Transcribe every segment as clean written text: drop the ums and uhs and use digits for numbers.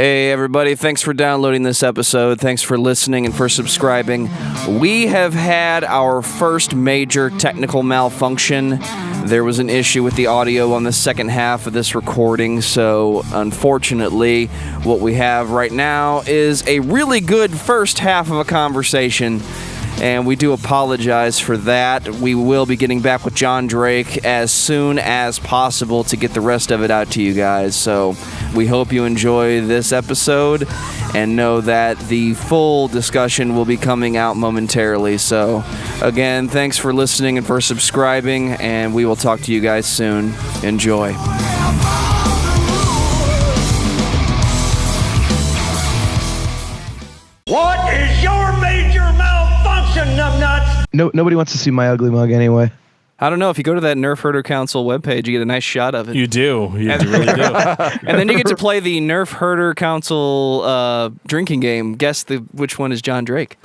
Hey everybody, thanks for downloading this episode. Thanks for listening and for subscribing. We have had our first major technical malfunction. There was an issue with the audio on the second half of this recording, so unfortunately, what we have right now is a really good first half of a conversation. And we do apologize for that. We will be getting back with Jon Drake as soon as possible to get the rest of it out to you guys. So we hope you enjoy this episode and know that the full discussion will be coming out momentarily. So again, thanks for listening and for subscribing, and we will talk to you guys soon. Enjoy. What is your major malfunction, numbnuts? No, nobody wants to see my ugly mug anyway. I don't know. If you go to that Nerf Herder Council webpage, you get a nice shot of it. You do. You really do. And then you get to play the Nerf Herder Council drinking game. Guess which one is Jon Drake.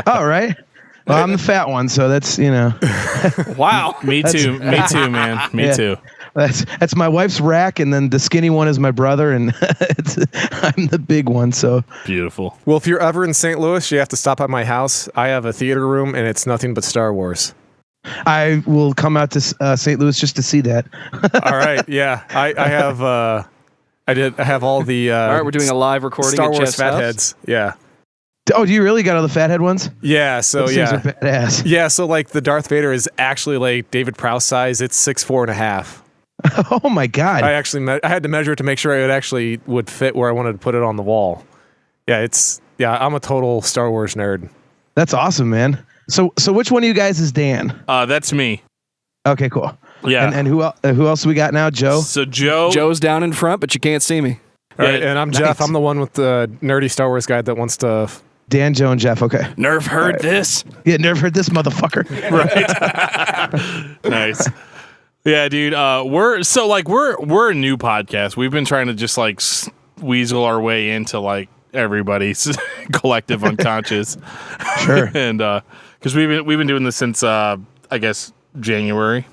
All right. Well, I'm the fat one, so that's, you know. Wow. Me too. Me too, man. Me too. That's my wife's rack, and then the skinny one is my brother, and I'm the big one. So beautiful. Well, if you're ever in St. Louis, you have to stop at my house. I have a theater room, and it's nothing but Star Wars. I will come out to St. Louis just to see that. All right, yeah, I have. I have all the. All right, we're doing a live recording. Star at Wars Geoff's fatheads. Yeah. Oh, do you really got all the fathead ones? Yeah. So Those yeah. things are badass. Yeah. So like the Darth Vader is actually like David Prowse size. It's 6'4.5". Oh my God! I actually I had to measure it to make sure it would fit where I wanted to put it on the wall. Yeah, I'm a total Star Wars nerd. That's awesome, man. So which one of you guys is Dan? That's me. Okay, cool. Yeah. And who else we got now? Joe. So Joe's down in front, but you can't see me. All right, and I'm Geoff. Nice. I'm the one with the nerdy Star Wars guy that wants to. Dan, Joe, and Geoff. Okay. Nerf heard this. Yeah, never heard this motherfucker. Right. Nice. Yeah, dude. We're a new podcast. We've been trying to just like weasel our way into like everybody's collective unconscious. Sure. And because we've been doing this since I guess January,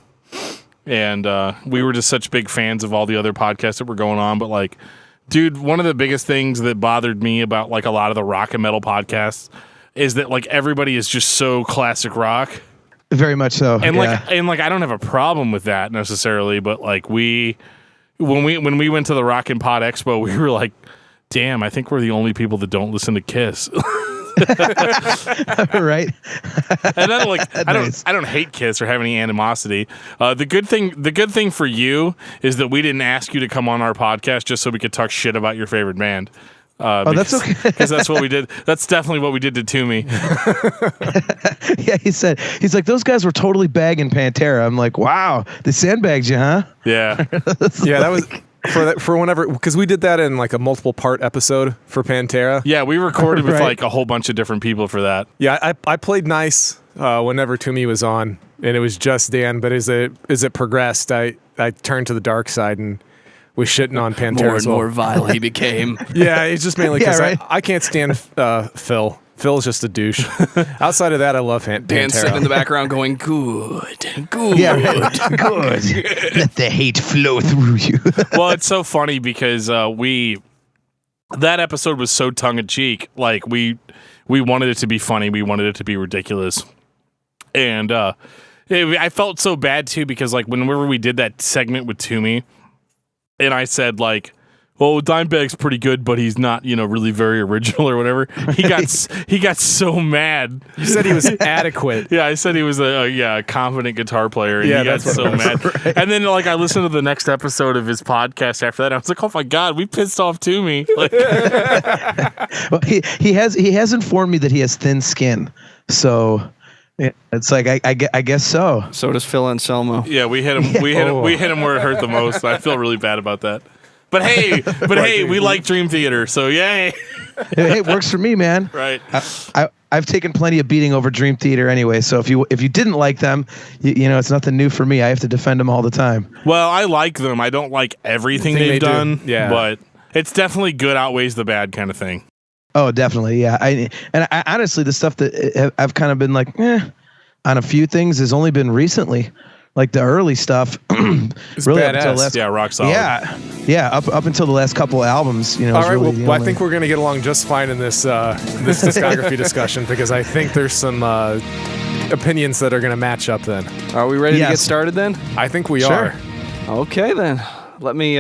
and we were just such big fans of all the other podcasts that were going on. But like, dude, one of the biggest things that bothered me about like a lot of the rock and metal podcasts is that like everybody is just so classic rock. Very much so. And like I don't have a problem with that necessarily, but like when we went to the Rock and Pod Expo, we were like, damn, I think we're the only people that don't listen to Kiss. Right. And then like I don't hate Kiss or have any animosity. The good thing for you is that we didn't ask you to come on our podcast just so we could talk shit about your favorite band. That's okay. Because that's what we did. That's definitely what we did to Toomey. Yeah, he's like, those guys were totally bagging Pantera. I'm like, wow, they sandbagged you, huh? Yeah. Yeah, that was for whenever, because we did that in like a multiple part episode for Pantera. Yeah, we recorded with Right. like a whole bunch of different people for that. Yeah, I played nice whenever Toomey was on, and it was just Dan. But as it progressed, I turned to the dark side and was shitting on Pantera. More and more vile he became. Yeah, it's just mainly because right. I can't stand Phil. Phil's just a douche. Outside of that, I love Pantera. Dan's sitting in the background going, good. Yeah, right. Good. Let the hate flow through you. Well, it's so funny because that episode was so tongue in cheek. Like we wanted it to be funny. We wanted it to be ridiculous. And I felt so bad too because like whenever we did that segment with Toomey, and I said like, well, Dimebag's pretty good, but he's not, really very original or whatever. He got so mad. You said he was adequate. Yeah, I said he was a confident guitar player, and Yeah, he got that's so mad. Right. And then like I listened to the next episode of his podcast after that. I was like, oh my god, we pissed off Toomey. Like, Well, he has informed me that he has thin skin, so it's like I guess so. So does Phil Anselmo. yeah, we hit him. We hit him where it hurt the most. I feel really bad about that. But hey, we like Dream Theater, so yay. Hey, it works for me, man. Right. I've taken plenty of beating over Dream Theater anyway, so if you didn't like them, it's nothing new for me. I have to defend them all the time. Well, I like them. I don't like everything they've they do. done. Yeah. But it's definitely good outweighs the bad kind of thing. Oh, definitely, yeah. I honestly, the stuff that I've kind of been like, on a few things has only been recently. like the early stuff, It's really badass. up until the last, rock solid. yeah, up until the last couple albums, you know. All is right, really the well, I only- think we're going to get along just fine in this this discography discussion because I think there's some opinions that are going to match up then. Are we ready to get Yes. started then? I think we Sure. are. Okay then. Let me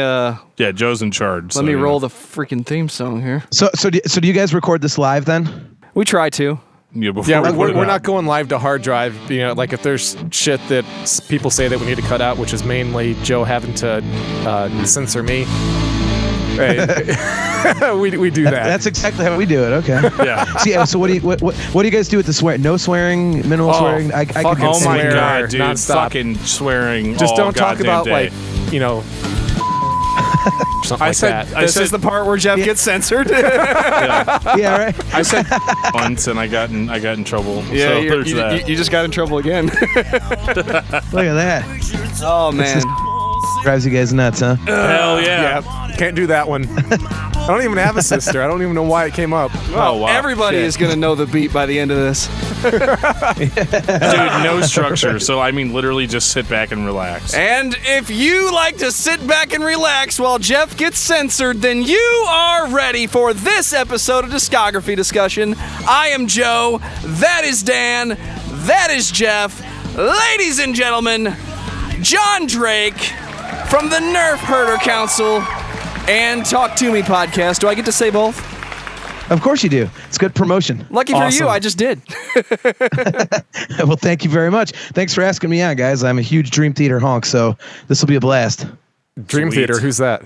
Joe's in charge. let me roll the freaking theme song here. So do you guys record this live then? We try to. Before Yeah, we put it we're out. not going live to hard drive. You know, like if there's shit that people say that we need to cut out, which is mainly Joe having to censor me. we do that. That's exactly how we do it. Okay. Yeah. So what do you guys do with the swear? No swearing, minimal swearing. I fucking could Oh my swear god, dude! nonstop. Fucking swearing. Just all don't talk goddamn about day. like, you know, something like that. This is the part where Geoff gets censored. Yeah, right. I said once, and I got in trouble. Yeah, so there's that. you just got in trouble again. Look at that. Oh man. Drives you guys nuts, huh? Hell yeah! Yeah, can't do that one. I don't even have a sister. I don't even know why it came up. Oh wow! Everybody is going to know the beat by the end of this. Dude, no structure. So I mean, literally, just sit back and relax. And if you like to sit back and relax while Geoff gets censored, then you are ready for this episode of Discography Discussion. I am Joe. That is Dan. That is Geoff. Ladies and gentlemen, Jon Drake from the Nerf Herder Council and Talk To Me podcast. Do I get to say both? Of course you do. It's good promotion. Lucky for Awesome. you, I just did. Well, thank you very much. Thanks for asking me on, guys. I'm a huge Dream Theater honk, so this will be a blast. Dream Sweet. Theater, who's that?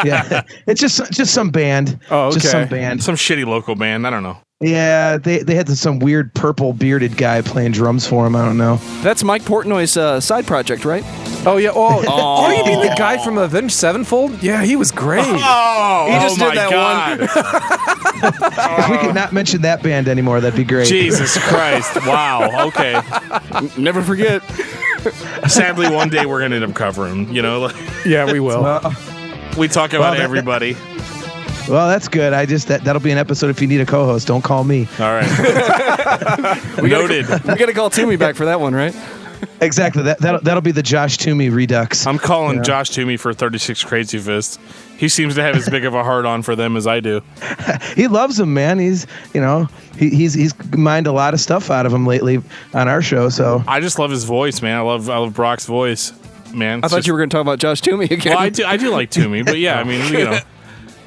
Yeah, it's just some band. Oh, Just okay. some band. Some shitty local band. I don't know. Yeah, they had some weird purple bearded guy playing drums for him. I don't know. That's Mike Portnoy's side project, right? Oh, yeah. Oh, you mean the guy from Avenged Sevenfold? Yeah, he was great. Oh, He just did my that god! If we could not mention that band anymore, that'd be great. Jesus Christ! Wow. Okay. Never forget. Sadly, one day we're gonna end up covering. You know, Yeah, we will. we talk about everybody. Well, that's good. That'll be an episode. If you need a co-host, don't call me. All right. Noted. We got to call Toomey back for that one, right? Exactly. That'll be the Josh Toomey redux. I'm calling Josh Toomey for 36 Crazy Fist. He seems to have as big of a heart on for them as I do. He loves them, man. He's mined a lot of stuff out of him lately on our show. So I just love his voice, man. I love Brock's voice, man. I thought you were going to talk about Josh Toomey again. Well, I do like Toomey, but yeah, I mean, you know,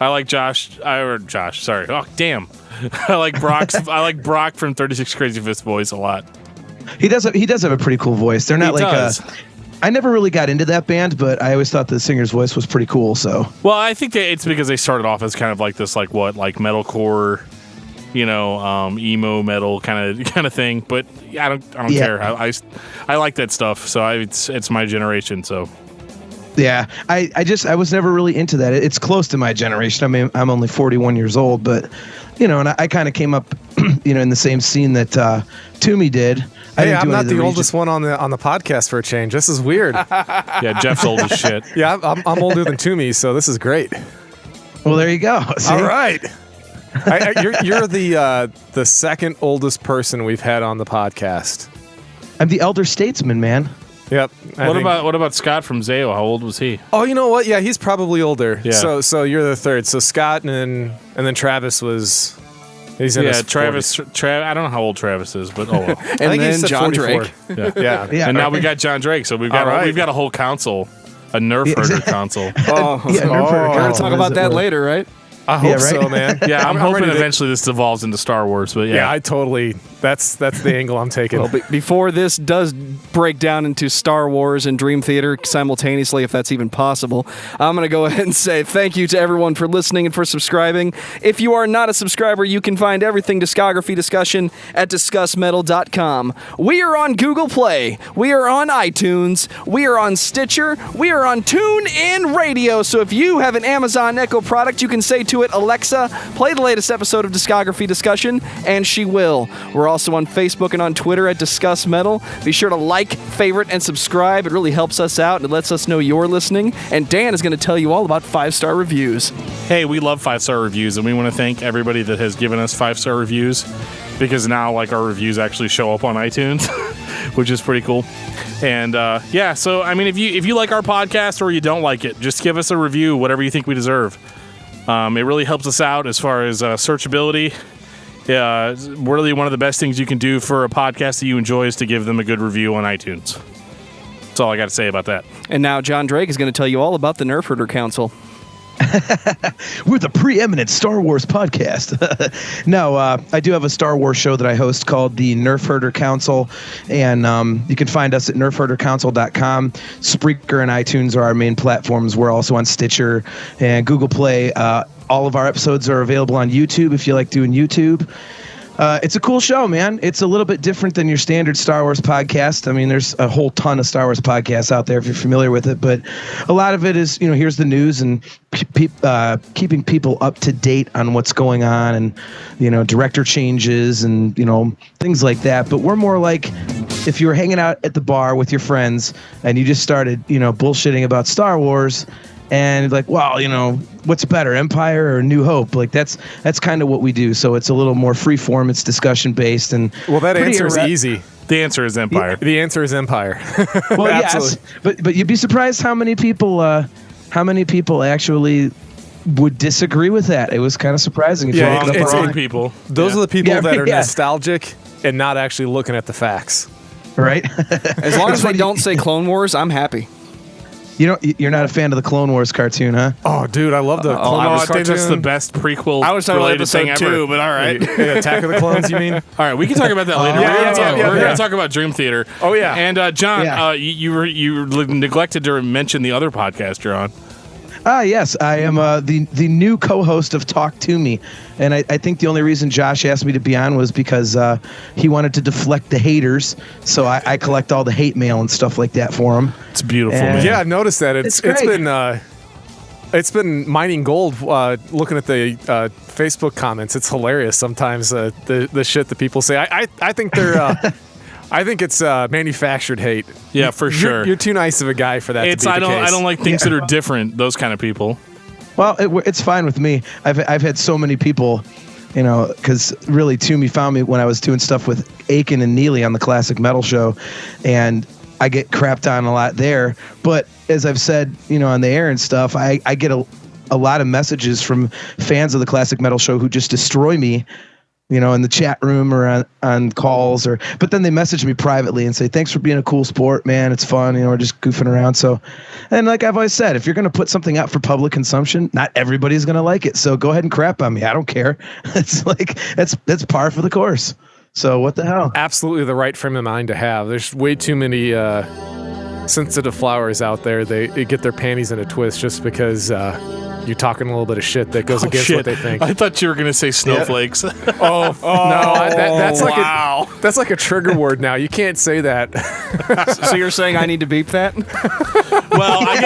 I like Josh. Sorry. Oh, damn. I like Brock from 36 Crazy Fist voice a lot. he does have a pretty cool voice. They're not He like does. I never really got into that band, but I always thought the singer's voice was pretty cool. So Well, I think that it's because they started off as kind of like this, like metalcore, you know, emo metal kind of thing. But I don't Yeah. care. I like that stuff. So it's my generation. So yeah, I was never really into that. It's close to my generation. I mean, I'm only 41 years old, but you know, and I kind of came up, you know, in the same scene that Toomey did. Hey, I'm not the oldest one on the podcast for a change. This is weird. yeah, Jeff's old as shit. Yeah, I'm older than Toomey, so this is great. Well, there you go. See? All right. You're the second oldest person we've had on the podcast. I'm the elder statesman, man. Yep. What about Scott from Zayo? How old was he? Oh, you know what? Yeah, he's probably older. Yeah. So you're the third. So Scott and then Travis was. He's in his Travis. 40s. I don't know how old Travis is, but oh well. and I think he then said John 44. Drake. Yeah. Yeah, And now we got Jon Drake, so we've got All right. we've got a whole council, a Nerf herder council. Oh, Yeah, we're Nerf going to talk about that later. later, right? I hope Yeah, right? so, man. Yeah, I'm ready hoping to- eventually this evolves into Star Wars, but Yeah, I totally. That's the angle I'm taking. Well, before this does break down into Star Wars and Dream Theater simultaneously, if that's even possible, I'm going to go ahead and say thank you to everyone for listening and for subscribing. If you are not a subscriber, you can find everything Discography Discussion at discussmetal.com. We are on Google Play. We are on iTunes. We are on Stitcher. We are on TuneIn Radio. So if you have an Amazon Echo product, you can say to it, Alexa, play the latest episode of Discography Discussion, and she will. We're also on Facebook and on Twitter at Discuss Metal. Be sure to like, favorite, and subscribe. It really helps us out and it lets us know you're listening. And Dan is going to tell you all about 5-star reviews. Hey, we love 5-star reviews, and we want to thank everybody that has given us 5-star reviews, because now like our reviews actually show up on iTunes. which is pretty cool. And yeah, so I mean, if you like our podcast or you don't like it, just give us a review, whatever you think we deserve. It really helps us out as far as searchability. Really, one of the best things you can do for a podcast that you enjoy is to give them a good review on iTunes. That's all I got to say about that. And now Jon Drake is going to tell you all about the Nerf Herder Council. We're the preeminent Star Wars podcast. No, I do have a Star Wars show that I host called the Nerf Herder Council, and you can find us at nerfherdercouncil.com. Spreaker and iTunes are our main platforms. We're also on Stitcher and Google Play. All of our episodes are available on YouTube if you like doing YouTube. It's a cool show, man. It's a little bit different than your standard Star Wars podcast. I mean, there's a whole ton of Star Wars podcasts out there if you're familiar with it, but a lot of it is, here's the news and keeping people up to date on what's going on and, director changes and, things like that. But we're more like if you were hanging out at the bar with your friends and you just started, bullshitting about Star Wars. And like, well, what's better, Empire or New Hope? Like that's kind of what we do. So it's a little more free form. It's discussion based and that answer is easy. The answer is Empire. The answer is Empire. Well, yes, but you'd be surprised how many people actually would disagree with that. It was kind of surprising. If it's people. Those are the people that are nostalgic and not actually looking at the facts. Right. As long as they don't say Clone Wars, I'm happy. You're not a fan of the Clone Wars cartoon, huh? Oh, dude, I love the Clone Wars I think that's the best prequel. I was talking about episode ever. 2, but all right. Attack of the Clones, you mean? All right, we can talk about that later. We're going to talk about Dream Theater. Oh, yeah. And John, you neglected to mention the other podcast you're on. Yes, I am the new co-host of Talk Toomey, and I think the only reason Josh asked me to be on was because he wanted to deflect the haters, so I collect all the hate mail and stuff like that for him. It's beautiful, man. Yeah, I've noticed that. It's been mining gold looking at the Facebook comments. It's hilarious sometimes the shit that people say. I think they're... I think it's manufactured hate. Yeah, for sure. You're too nice of a guy for that to be the case. I don't like things that are different, those kind of people. Well, it's fine with me. I've had so many people, because really Toomey found me when I was doing stuff with Aiken and Neely on the Classic Metal Show, and I get crapped on a lot there. But as I've said, on the air and stuff, I get a lot of messages from fans of the Classic Metal Show who just destroy me, in the chat room or on calls, but then they message me privately and say, thanks for being a cool sport, man. It's fun. We're just goofing around. So, and like I've always said, if you're going to put something out for public consumption, not everybody's going to like it. So go ahead and crap on me. I don't care. It's like, that's par for the course. So what the hell? Absolutely the right frame of mind to have. There's way too many sensitive flowers out there. They get their panties in a twist just because, you're talking a little bit of shit that goes against what they think. I thought you were going to say snowflakes. No, that's like a trigger word now. You can't say that. So you're saying I need to beep that? Well, I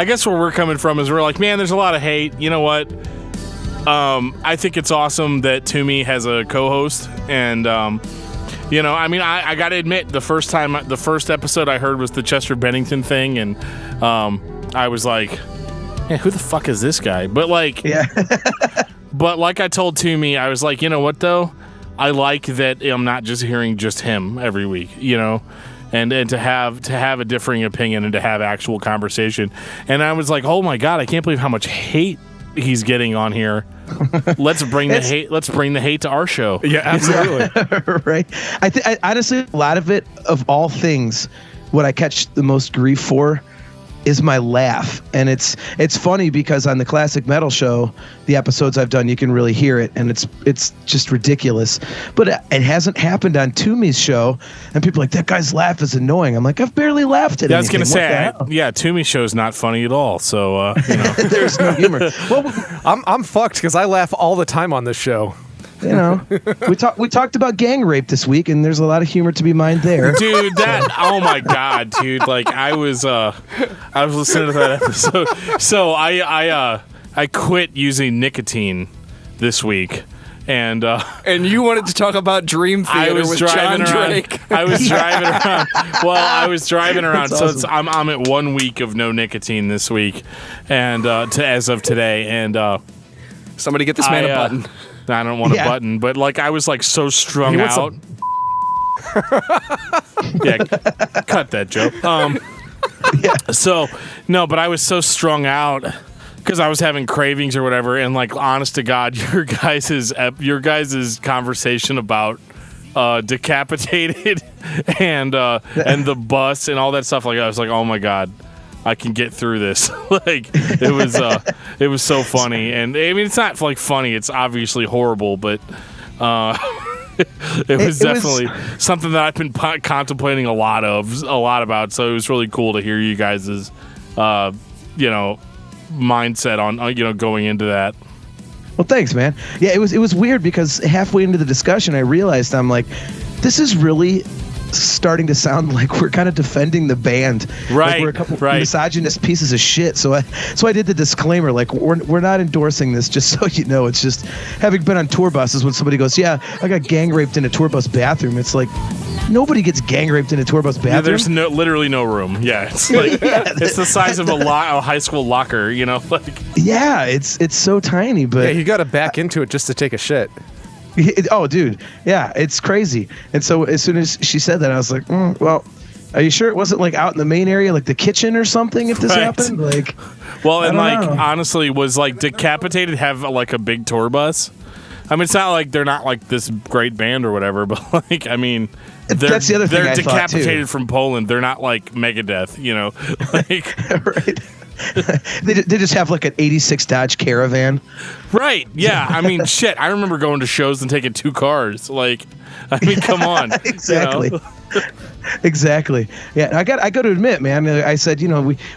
guess where we're coming from is we're like, man, there's a lot of hate. You know what? I think it's awesome that Toomey has a co-host, and I got to admit, the first episode I heard was the Chester Bennington thing, and I was like, hey, who the fuck is this guy? But but like I told Toomey, I was like, you know what though? I like that I'm not just hearing just him every week, and to have a differing opinion and to have actual conversation. And I was like, oh my God, I can't believe how much hate he's getting on here. Let's bring the hate. Let's bring the hate to our show. Yeah, absolutely. Right. I honestly, a lot of it, of all things, what I catch the most grief for is my laugh. And it's funny because on the Classic Metal Show, the episodes I've done, you can really hear it, and it's just ridiculous. But it hasn't happened on Toomey's show, and people are like, that guy's laugh is annoying. I'm like, I've barely laughed at anything. I was going to say, Toomey's show's not funny at all. So there's no humor. Well, I'm fucked because I laugh all the time on this show. We talked about gang rape this week, and there's a lot of humor to be mined there. Dude, oh my God, dude! Like I was listening to that episode. So I quit using nicotine this week, and you wanted to talk about Dream Theater with Jon Drake. I was driving around. Well, I was driving around, That's so awesome. I'm at 1 week of no nicotine this week, and as of today, and somebody get this man a button. I don't want a button, but like I was like so strung out. Yeah, cut that joke. So no, but I was so strung out because I was having cravings or whatever, and like, honest to God, your guys' conversation about Decapitated and the bus and all that stuff, like, I was like, oh my God, I can get through this. Like, it was so funny. And I mean, it's not like funny, it's obviously horrible, but it was definitely something that I've been contemplating a lot about. So it was really cool to hear you guys' mindset on going into that. Well, thanks, man. Yeah, it was weird because halfway into the discussion, I realized I'm like, this is really starting to sound like we're kind of defending the band. Right. Like we're a couple misogynist pieces of shit. So I did the disclaimer, like, we're not endorsing this, just so you know. It's just, having been on tour buses, when somebody goes, yeah, I got gang raped in a tour bus bathroom, it's like, nobody gets gang raped in a tour bus bathroom. Yeah, there's literally no room. Yeah, it's like it's the size of a high school locker, like. Yeah, it's so tiny, but yeah, you got to back into it just to take a shit. Oh, dude, yeah, it's crazy. And so as soon as she said that, I was like, well, are you sure it wasn't like out in the main area, like the kitchen or something, if this happened? Like, well, and like, honestly, was like Decapitated have like a big tour bus? I mean, it's not like they're not like this great band or whatever, but like, I mean, that's the other thing. They're Decapitated from Poland. They're not like Megadeth, like. Right. They just have like an 86 Dodge Caravan. Right. Yeah. I mean, shit. I remember going to shows and taking 2 cars. Like, I mean, come on. Exactly. Exactly. Yeah. I got to admit, man, I said,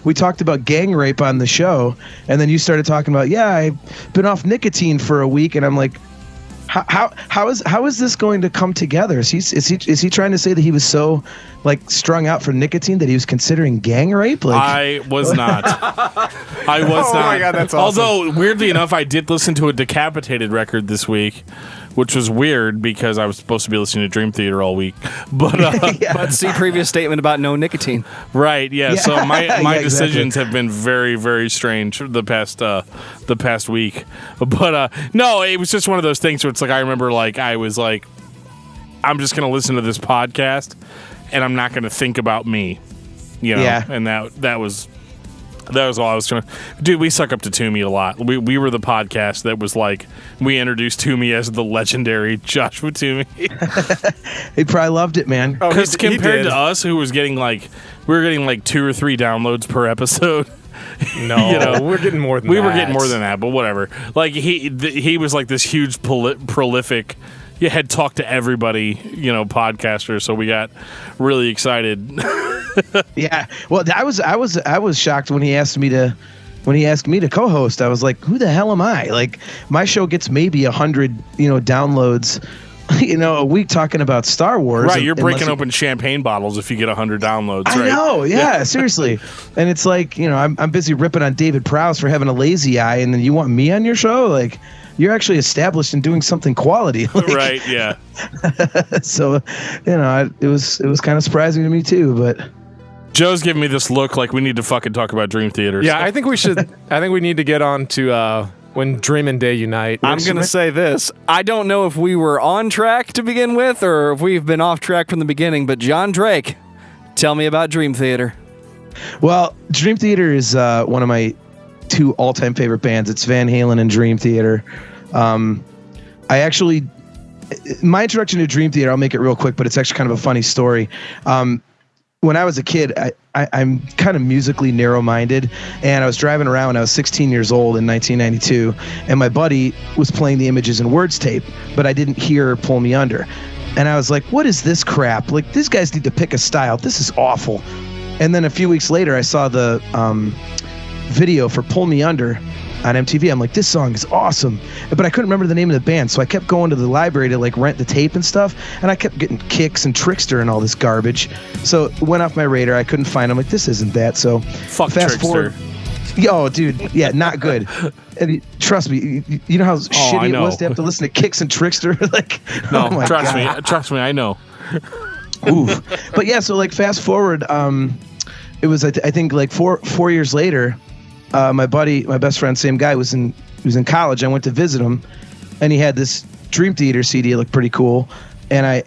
we talked about gang rape on the show, and then you started talking about, yeah, I've been off nicotine for a week, and I'm like, how is this going to come together? Is he trying to say that he was so like strung out for nicotine that he was considering gang rape? Like, I was not. I was not. Oh my God, that's awesome. Although weirdly enough, I did listen to a Decapitated record this week, which was weird because I was supposed to be listening to Dream Theater all week. But but see previous statement about no nicotine. Right. Yeah. So my decisions exactly. have been very, very strange the past week. But no, it was just one of those things where it's like, I remember like I was like, I'm just gonna listen to this podcast and I'm not gonna think about me. Yeah. And that was all I was trying to... Dude, we suck up to Toomey a lot. We were the podcast that was like... We introduced Toomey as the legendary Joshua Toomey. He probably loved it, man. Because compared to us, who was getting like... We were getting like 2 or 3 downloads per episode. No, we're getting more than that. We were getting more than that, but whatever. Like, he was like this huge prolific... You had talked to everybody, podcaster, so we got really excited. Yeah. Well, I was shocked when he asked me to co-host. I was like, who the hell am I? Like, my show gets maybe 100, downloads, a week talking about Star Wars. Right, you're breaking open champagne bottles if you get 100 downloads, right? I know, yeah, seriously. And it's like, I'm busy ripping on David Prowse for having a lazy eye, and then you want me on your show? Like, you're actually established and doing something quality. Like, right, yeah. So, it was kind of surprising to me too, but... Joe's giving me this look like we need to fucking talk about Dream Theater. Yeah, I think we should. I think we need to get on to when Dream and Day unite. I'm going to say this. I don't know if we were on track to begin with or if we've been off track from the beginning, but Jon Drake, tell me about Dream Theater. Well, Dream Theater is one of my 2 all-time favorite bands. It's Van Halen and Dream Theater. My introduction to Dream Theater, I'll make it real quick, but it's actually kind of a funny story. When I was a kid, I'm kind of musically narrow-minded, and I was driving around when I was 16 years old in 1992, and my buddy was playing the Images and Words tape, but I didn't hear Pull Me Under. And I was like, what is this crap? Like, these guys need to pick a style. This is awful. And then a few weeks later, I saw the video for Pull Me Under on MTV. I'm like, this song is awesome, but I couldn't remember the name of the band, so I kept going to the library to like rent the tape and stuff, and I kept getting Kicks and Trickster and all this garbage, so it went off my radar. I couldn't find them. Like, this isn't that. So fuck fast Trickster. Forward, yo, dude, yeah, not good. And trust me, you know how shitty it was to have to listen to Kicks and Trickster. Like, no, oh my God. trust me, I know. Oof. But yeah, so like fast forward, it was I think like four years later. My buddy, my best friend, same guy, was in college. I went to visit him, and he had this Dream Theater CD. It looked pretty cool, and I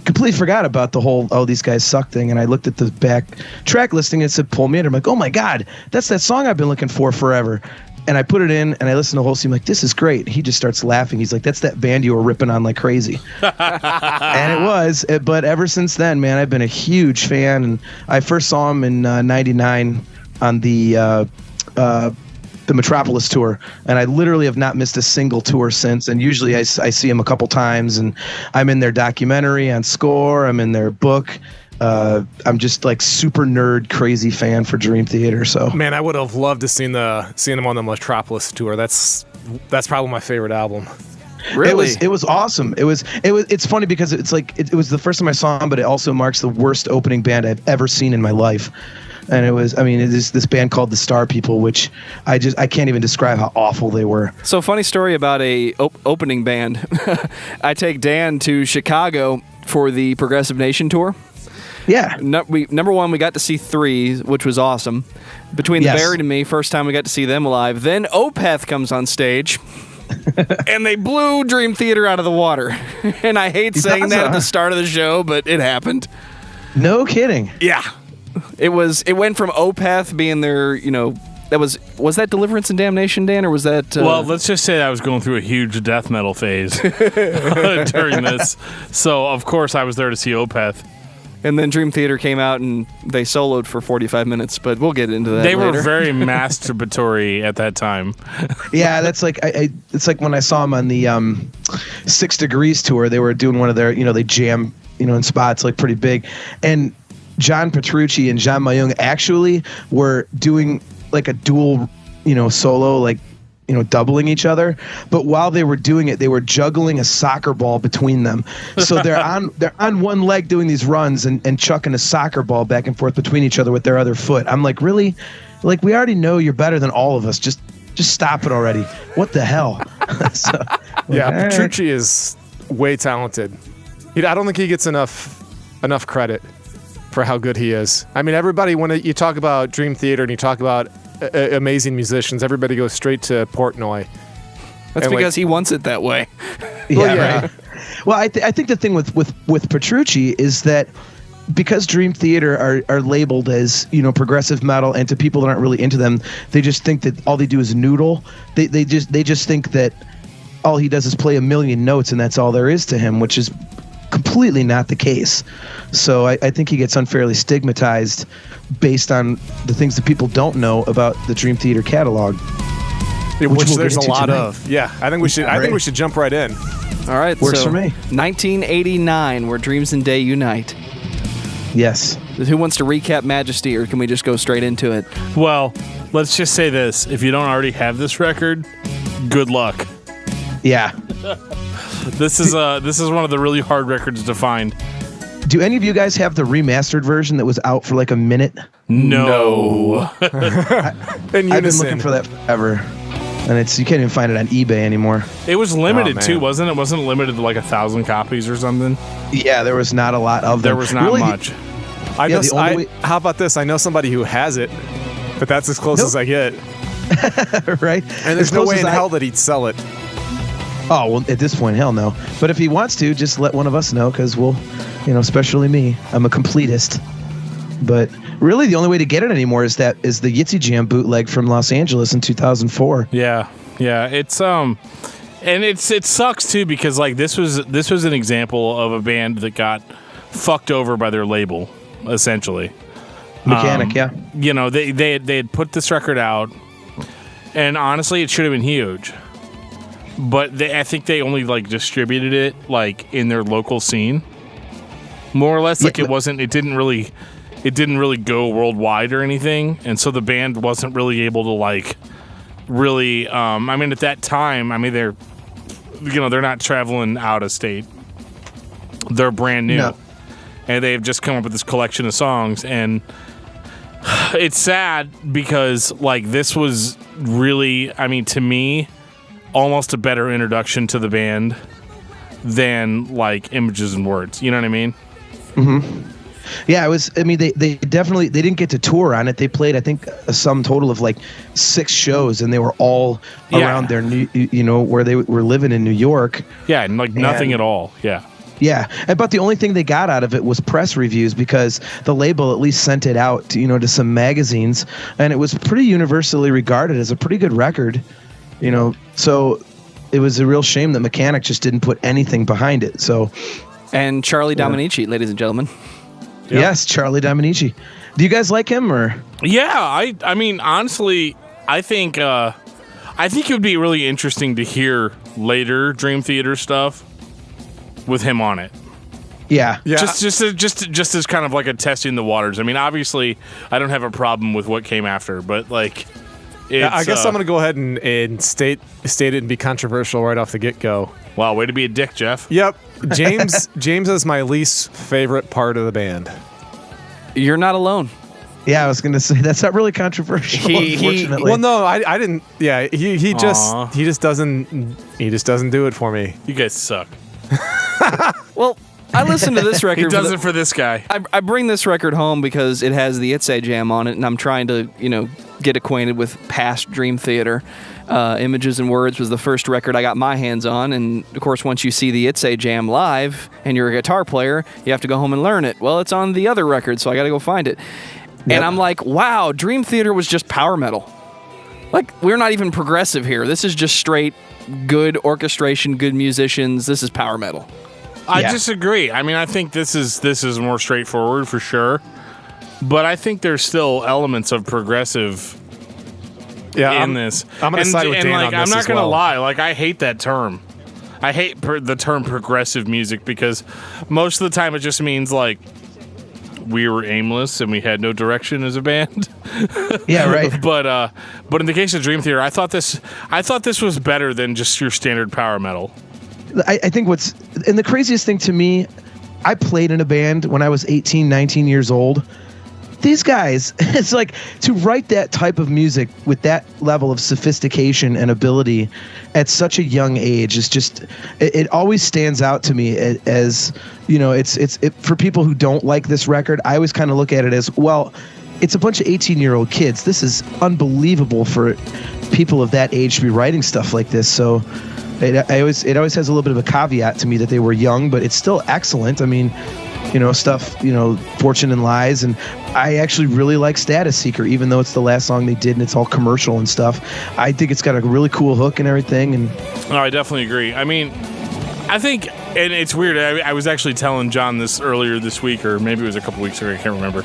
completely forgot about the whole these guys suck thing, and I looked at the back track listing and it said Pull Me In. I'm like, oh my god, that's that song I've been looking for forever. And I put it in and I listened to the whole scene. I'm like, this is great. He just starts laughing. He's like, that's that band you were ripping on like crazy. And it was. But ever since then, man, I've been a huge fan. And I first saw him in '99 on the Metropolis tour, and I literally have not missed a single tour since. And usually I see him a couple times, and I'm in their documentary on Score. I'm in their book. I'm just like super nerd crazy fan for Dream Theater. So man, I would have loved to seen them on the Metropolis tour. That's probably my favorite album. Really? It was awesome. It's funny because it's like it was the first time I saw him, but it also marks the worst opening band I've ever seen in my life. And it is this band called the Star People, which I can't even describe how awful they were. So funny story about a opening band. I take Dan to Chicago for the Progressive Nation tour. Yeah. Number one, we got to see Three, which was awesome. Between the Buried and Me, first time we got to see them live. Then Opeth comes on stage, and they blew Dream Theater out of the water. And I hate saying that at the start of the show, but it happened. No kidding. Yeah. It went from Opeth being their, was that Deliverance and Damnation, Dan, or was that... Well, let's just say I was going through a huge death metal phase during this. So, of course, I was there to see Opeth. And then Dream Theater came out and they soloed for 45 minutes, but we'll get into that They later. were very masturbatory at that time. Yeah, that's like it's like when I saw them on the 6 Degrees tour. They were doing one of their, they jam, in spots like pretty big. And John Petrucci and John Mayung actually were doing like a dual, solo, like, doubling each other. But while they were doing it, they were juggling a soccer ball between them. So they're on one leg doing these runs and chucking a soccer ball back and forth between each other with their other foot. I'm like, really? Like, we already know you're better than all of us. Just stop it already. What the hell? Petrucci is way talented. I don't think he gets enough credit for how good he is. I mean, everybody, when you talk about Dream Theater and you talk about amazing musicians, everybody goes straight to Portnoy. That's because he wants it that way. Yeah, right. Well, I think the thing with Petrucci is that because Dream Theater are labeled as, progressive metal, and to people that aren't really into them, they just think that all they do is noodle. They just think that all he does is play a million notes and that's all there is to him, which is completely not the case. So I think he gets unfairly stigmatized based on the things that people don't know about the Dream Theater catalog, which we'll there's a lot tonight. of. Yeah, I think we should. I think we should jump right in. All right, works so for me. 1989, where Dreams and Day unite. Yes. Who wants to recap Majesty, or can we just go straight into it? Well, let's just say this: if you don't already have this record, good luck. Yeah. This is one of the really hard records to find. Do any of you guys have the remastered version that was out for like a minute? No. I've been looking for that forever, and you can't even find it on eBay anymore. It was limited too, wasn't it? Wasn't it limited to like 1,000 copies or something? Yeah, there was not a lot of them. There was not really, much. How about this? I know somebody who has it, but that's as close as I get. Right? And there's no way in hell that he'd sell it. Oh, well, at this point, hell no. But if he wants to, just let one of us know, because we'll, especially me, I'm a completist. But really, the only way to get it anymore is the Yitzy Jam bootleg from Los Angeles in 2004. Yeah. It's and it sucks too, because like this was an example of a band that got fucked over by their label, essentially. Mechanic, yeah. They had put this record out, and honestly, it should have been huge. But I think they only like distributed it like in their local scene, more or less. Like it didn't really go worldwide or anything, and so the band wasn't really able to like really. At that time, they're not traveling out of state. They're brand new, and they've just come up with this collection of songs, and it's sad because like this was really, to me, almost a better introduction to the band than like Images and Words. You know what I mean? Mm-hmm. Yeah, it was. They definitely didn't get to tour on it. They played, I think, a sum total of like 6 shows, and they were all around their where they were living in New York. Yeah, and like nothing at all. Yeah. Yeah, but the only thing they got out of it was press reviews, because the label at least sent it out to some magazines, and it was pretty universally regarded as a pretty good record. So it was a real shame that Mechanic just didn't put anything behind it. So, and Charlie Dominici, ladies and gentlemen. Yep. Yes, Charlie Dominici. Do you guys like him, or? Yeah, I mean, honestly, I think it would be really interesting to hear later Dream Theater stuff with him on it. Yeah. Just as kind of like a testing the waters. I mean, obviously, I don't have a problem with what came after, but like, I guess I'm going to go ahead and state it and be controversial right off the get-go. Wow, way to be a dick, Geoff. Yep. James is my least favorite part of the band. You're not alone. Yeah, I was going to say that's not really controversial, unfortunately. Well, no, I didn't. Yeah, he just doesn't do it for me. You guys suck. Well, I listened to this record. He does it for this guy. I bring this record home because it has the It's a Jam on it, and I'm trying to, get acquainted with past Dream Theater. Images and Words was the first record I got my hands on, and of course, once you see the It's a Jam live and you're a guitar player, you have to go home and learn it. Well, it's on the other record, so I got to go find it. Yep. And I'm like, wow, Dream Theater was just power metal. Like, we're not even progressive here. This is just straight good orchestration, good musicians. This is power metal. I disagree. I mean, I think this is more straightforward for sure, but I think there's still elements of progressive in this. I'm going to side with Dan on this. I'm not going to well. lie. Like, I hate that term. I hate the term progressive music, because most of the time it just means like we were aimless and we had no direction as a band. Yeah, right. But in the case of Dream Theater, I thought this was better than just your standard power metal. I think and the craziest thing to me, I played in a band when I was 18, 19 years old. These guys, it's like, to write that type of music with that level of sophistication and ability at such a young age is just, it always stands out to me as, it's for people who don't like this record, I always kind of look at it as, well, it's a bunch of 18-year-old kids. This is unbelievable for people of that age to be writing stuff like this. So it always has a little bit of a caveat to me that they were young, but it's still excellent. I mean, stuff, Fortune and Lies, and I actually really like Status Seeker, even though it's the last song they did and it's all commercial and stuff. I think it's got a really cool hook and everything. And no, I definitely agree. I mean, I think, and it's weird, I was actually telling John this earlier this week, or maybe it was a couple weeks ago, I can't remember,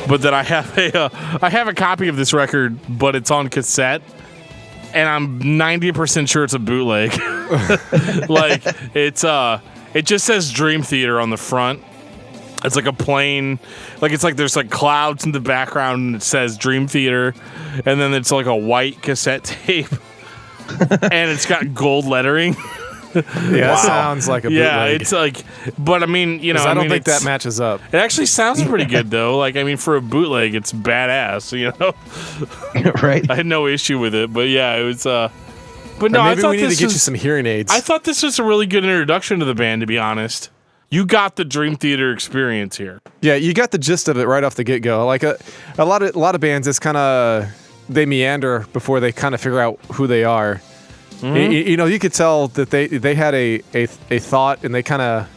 but that I have a copy of this record, but it's on cassette, and I'm 90% sure it's a bootleg. Like, it just says Dream Theater on the front. It's like a plain, like, it's like there's like clouds in the background and it says Dream Theater, and then it's like a white cassette tape and it's got gold lettering. Yeah, wow. Sounds like a bootleg. Yeah, it's like, but I mean, I don't think that matches up. It actually sounds pretty good though. Like, I mean, for a bootleg, it's badass, Right. I had no issue with it, but yeah, it was, but no, maybe I thought we need to get you some hearing aids. I thought this was a really good introduction to the band, to be honest. You got the Dream Theater experience here. Yeah, you got the gist of it right off the get-go. Like a lot of bands, it's kind of, they meander before they kind of figure out who they are. Mm-hmm. You could tell that they had a thought, and they kind of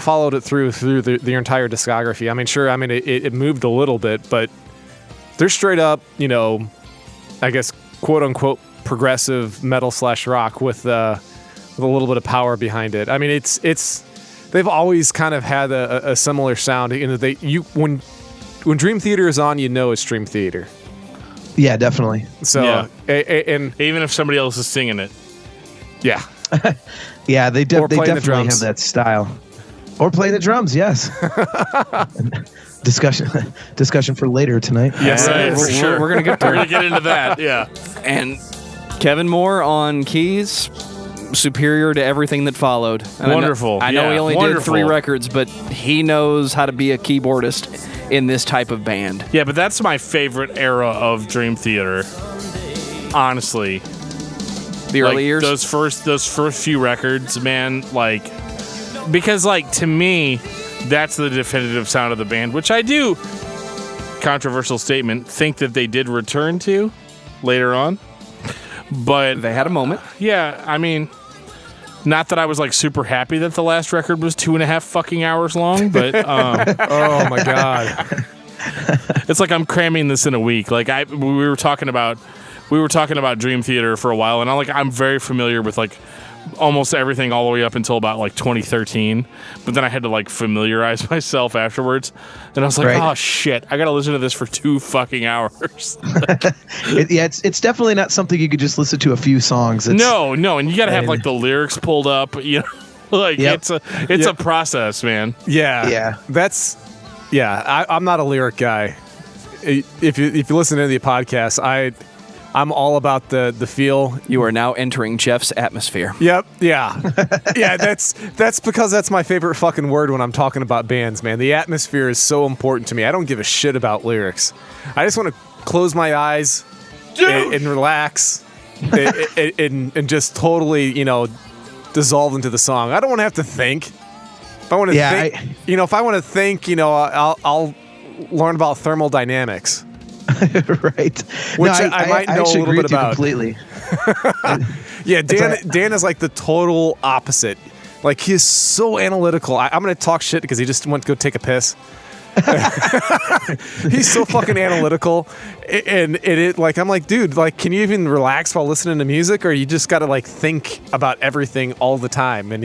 followed it through their entire discography. I mean, sure, it moved a little bit, but they're straight up, I guess, quote unquote progressive metal / rock with a little bit of power behind it. I mean, it's they've always kind of had a similar sound. When Dream Theater is on, it's Dream Theater. Yeah, definitely. So, yeah. And even if somebody else is singing it. Yeah. Yeah, they definitely the have that style. Or play the drums, yes. Discussion for later tonight. Yes, right, for sure. We're gonna get into that. Yeah. And Kevin Moore on keys, superior to everything that followed. And wonderful. I know he only did 3 records, but he knows how to be a keyboardist in this type of band. Yeah, but that's my favorite era of Dream Theater. Honestly, the early years, those first few records, man. Like, because to me, that's the definitive sound of the band, which I do. Controversial statement. Think that they did return to later on, but they had a moment. Yeah, I mean, Not that I was like super happy that the last record was 2.5 fucking hours long, but Oh my god. it's like I'm cramming this in a week. Like we were talking about Dream Theater for a while, and I'm very familiar with like almost everything all the way up until about like 2013. But then I had to like familiarize myself afterwards, and I was like, Right. oh shit, I gotta listen to this for 2 fucking hours. It's definitely not something you could just listen to a few songs. No, and you gotta have like the lyrics pulled up. You know, like Yep. it's a process, man. Yeah. Yeah. I'm not a lyric guy. If you listen to the podcast, I'm all about the feel. You are now entering Geoff's atmosphere. Yep. Yeah. Yeah. That's because that's my favorite fucking word when I'm talking about bands, man. The atmosphere is so important to me. I don't give a shit about lyrics. I just want to close my eyes and relax and just totally, dissolve into the song. I don't want to have to think. If I want to think, if I want to think, I'll learn about thermodynamics. Right. Which I might know a actually little agree bit with you about. completely. Yeah, Dan is like the total opposite. Like, he is so analytical. I'm going to talk shit because he just went to go take a piss. He's so fucking analytical. And I'm like, dude, like, can you even relax while listening to music? Or you just got to like think about everything all the time? And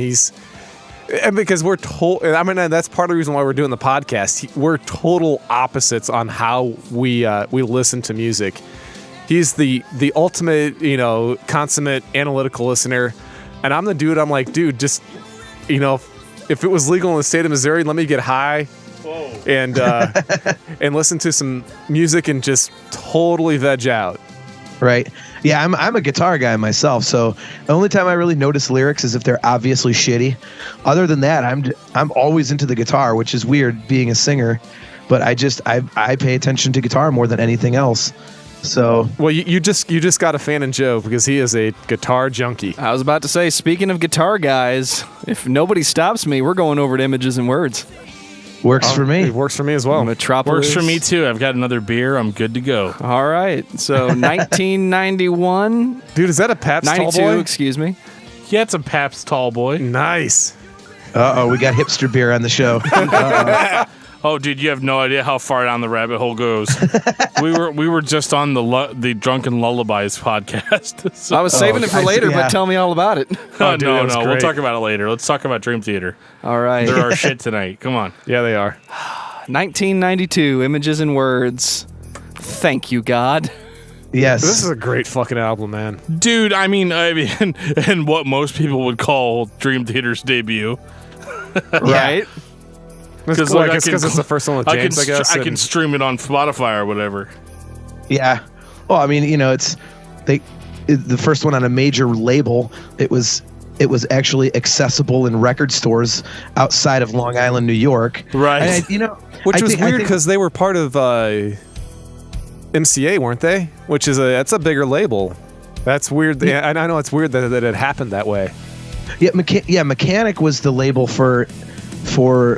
because that's part of the reason why we're doing the podcast. We're total opposites on how we listen to music. He's the ultimate, consummate analytical listener, and I'm the dude. I'm like, dude, just, if it was legal in the state of Missouri, let me get high, and listen to some music and just totally veg out. Right. Yeah, I'm a guitar guy myself, so the only time I really notice lyrics is if they're obviously shitty. Other than that, I'm always into the guitar, which is weird being a singer, but I pay attention to guitar more than anything else. So well, you just got a fan in Joe because he is a guitar junkie. I was about to say, speaking of guitar guys, if nobody stops me, we're going over to Images and Words. works for me. It works for me as well. Metropolis. Works for me too. I've got another beer. I'm good to go. All right. So 1991. Dude, is that a Pabst Tall 92, Boy? excuse me. Yeah, it's a Pabst Tall Boy. Nice. We got hipster beer on the show. Oh, dude, you have no idea how far down the rabbit hole goes. we were just on the Drunken Lullabies podcast. So, I was saving it for later, yeah. but tell me all about it. dude, no, that was we'll great. talk about it later. Let's talk about Dream Theater. All right. They're our shit tonight. Come on. Yeah, they are. 1992, Images and Words. Thank you, God. Yes. This is a great fucking album, man. Dude, I mean, and what most people would call Dream Theater's debut. Right? Because like, it's the first one with James, I guess. I can stream it on Spotify or whatever. Yeah. Well, I mean, it's the first one on a major label. It was actually accessible in record stores outside of Long Island, New York. Right. And Which was weird think- because they were part of MCA, weren't they? Which is that's a bigger label. That's weird. Yeah, and I know it's weird that it happened that way. Yeah, Mechanic was the label for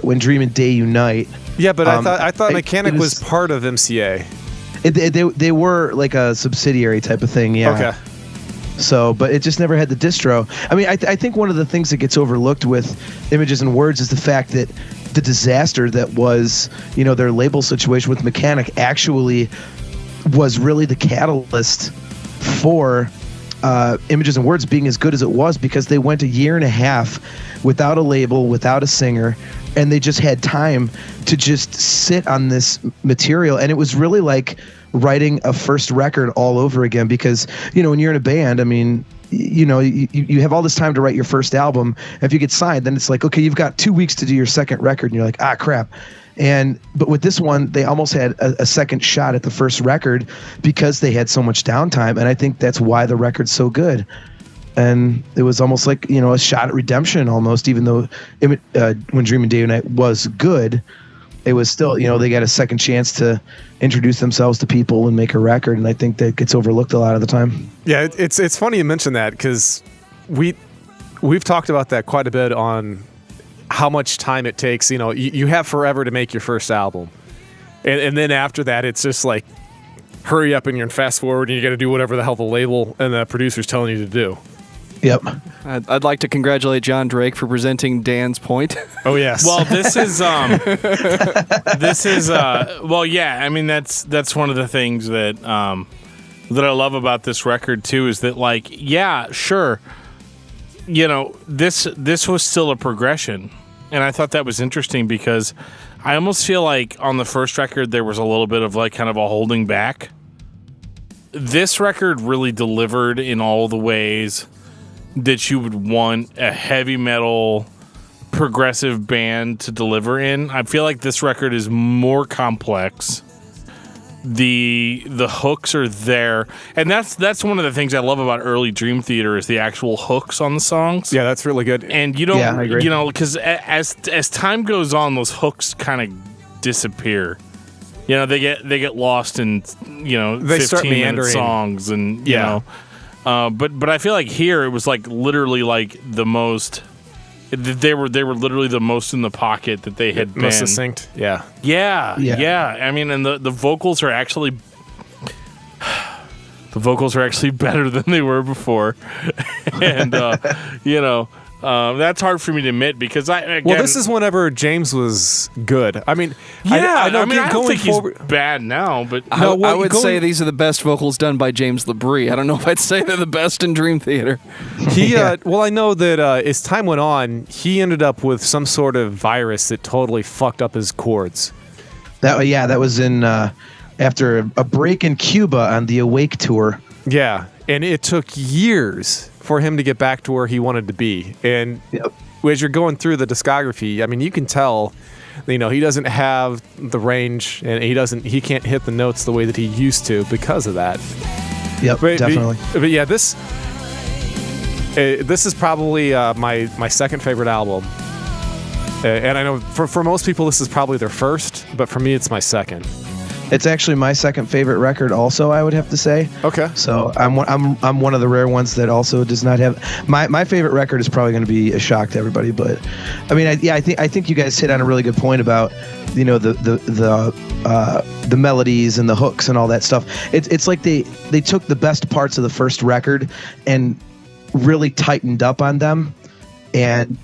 When Dream and Day Unite. Yeah, but I thought Mechanic it was part of MCA. They were like a subsidiary type of thing. Yeah. Okay. So, but it just never had the distro. I mean, I think one of the things that gets overlooked with Images and Words is the fact that the disaster that was, their label situation with Mechanic actually was really the catalyst for Images and Words being as good as it was, because they went a year and a half without a label, without a singer, and they just had time to just sit on this material. And it was really like writing a first record all over again, because when you're in a band, I mean, you have all this time to write your first album. If you get signed, then it's like, okay, you've got 2 weeks to do your second record, and you're like, crap. But with this one, they almost had a second shot at the first record because they had so much downtime, and I think that's why the record's so good. And it was almost like, a shot at redemption almost, even though When Dream and Day Unite was good, it was still, they got a second chance to introduce themselves to people and make a record, and I think that gets overlooked a lot of the time. Yeah, it's funny you mention that, because we've talked about that quite a bit on how much time it takes. You have forever to make your first album, and then after that, it's just like hurry up and you're fast forward, and you got to do whatever the hell the label and the producer's telling you to do. Yep. I'd like to congratulate Jon Drake for presenting Dan's point. Oh yes. Well, this is well, yeah. I mean, that's one of the things that that I love about this record too, is that, like, yeah, sure, you know, this was still a progression, and I thought that was interesting because I almost feel like on the first record there was a little bit of like kind of a holding back. This record really delivered in all the ways that you would want a heavy metal progressive band to deliver in. I feel like this record is more complex. The hooks are there, and that's one of the things I love about early Dream Theater is the actual hooks on the songs. Yeah, that's really good. And you don't, I agree. you know, because as time goes on, those hooks kind of disappear. You know, they get lost in, you know, They start 15-minute meandering. songs, and you Yeah. know, but I feel like here it was like literally like the most. They were literally the most in the pocket that they had been. Most succinct. Yeah. Yeah. I mean, and the vocals are actually better than they were before, and you know, that's hard for me to admit because This is whenever James was good. I mean, yeah. I know I don't going think forward. he's bad now, but I would say these are the best vocals done by James LaBrie. I don't know if I'd say they're the best in Dream Theater. He, well, I know that as time went on, he ended up with some sort of virus that totally fucked up his chords. That was in after a break in Cuba on the Awake tour. Yeah, and it took years for him to get back to where he wanted to be. And Yep. as you're going through the discography, I mean, you can tell, you know, he doesn't have the range, and he can't hit the notes the way that he used to because of that. Yep, definitely. But yeah, this is probably my second favorite album. And I know for most people this is probably their first, but for me it's my second. It's actually my second favorite record also, I would have to say. Okay. So I'm one of the rare ones that also does not have my favorite record is probably going to be a shock to everybody, but I mean I think you guys hit on a really good point about, you know, the melodies and the hooks and all that stuff. It's like they took the best parts of the first record and really tightened up on them, and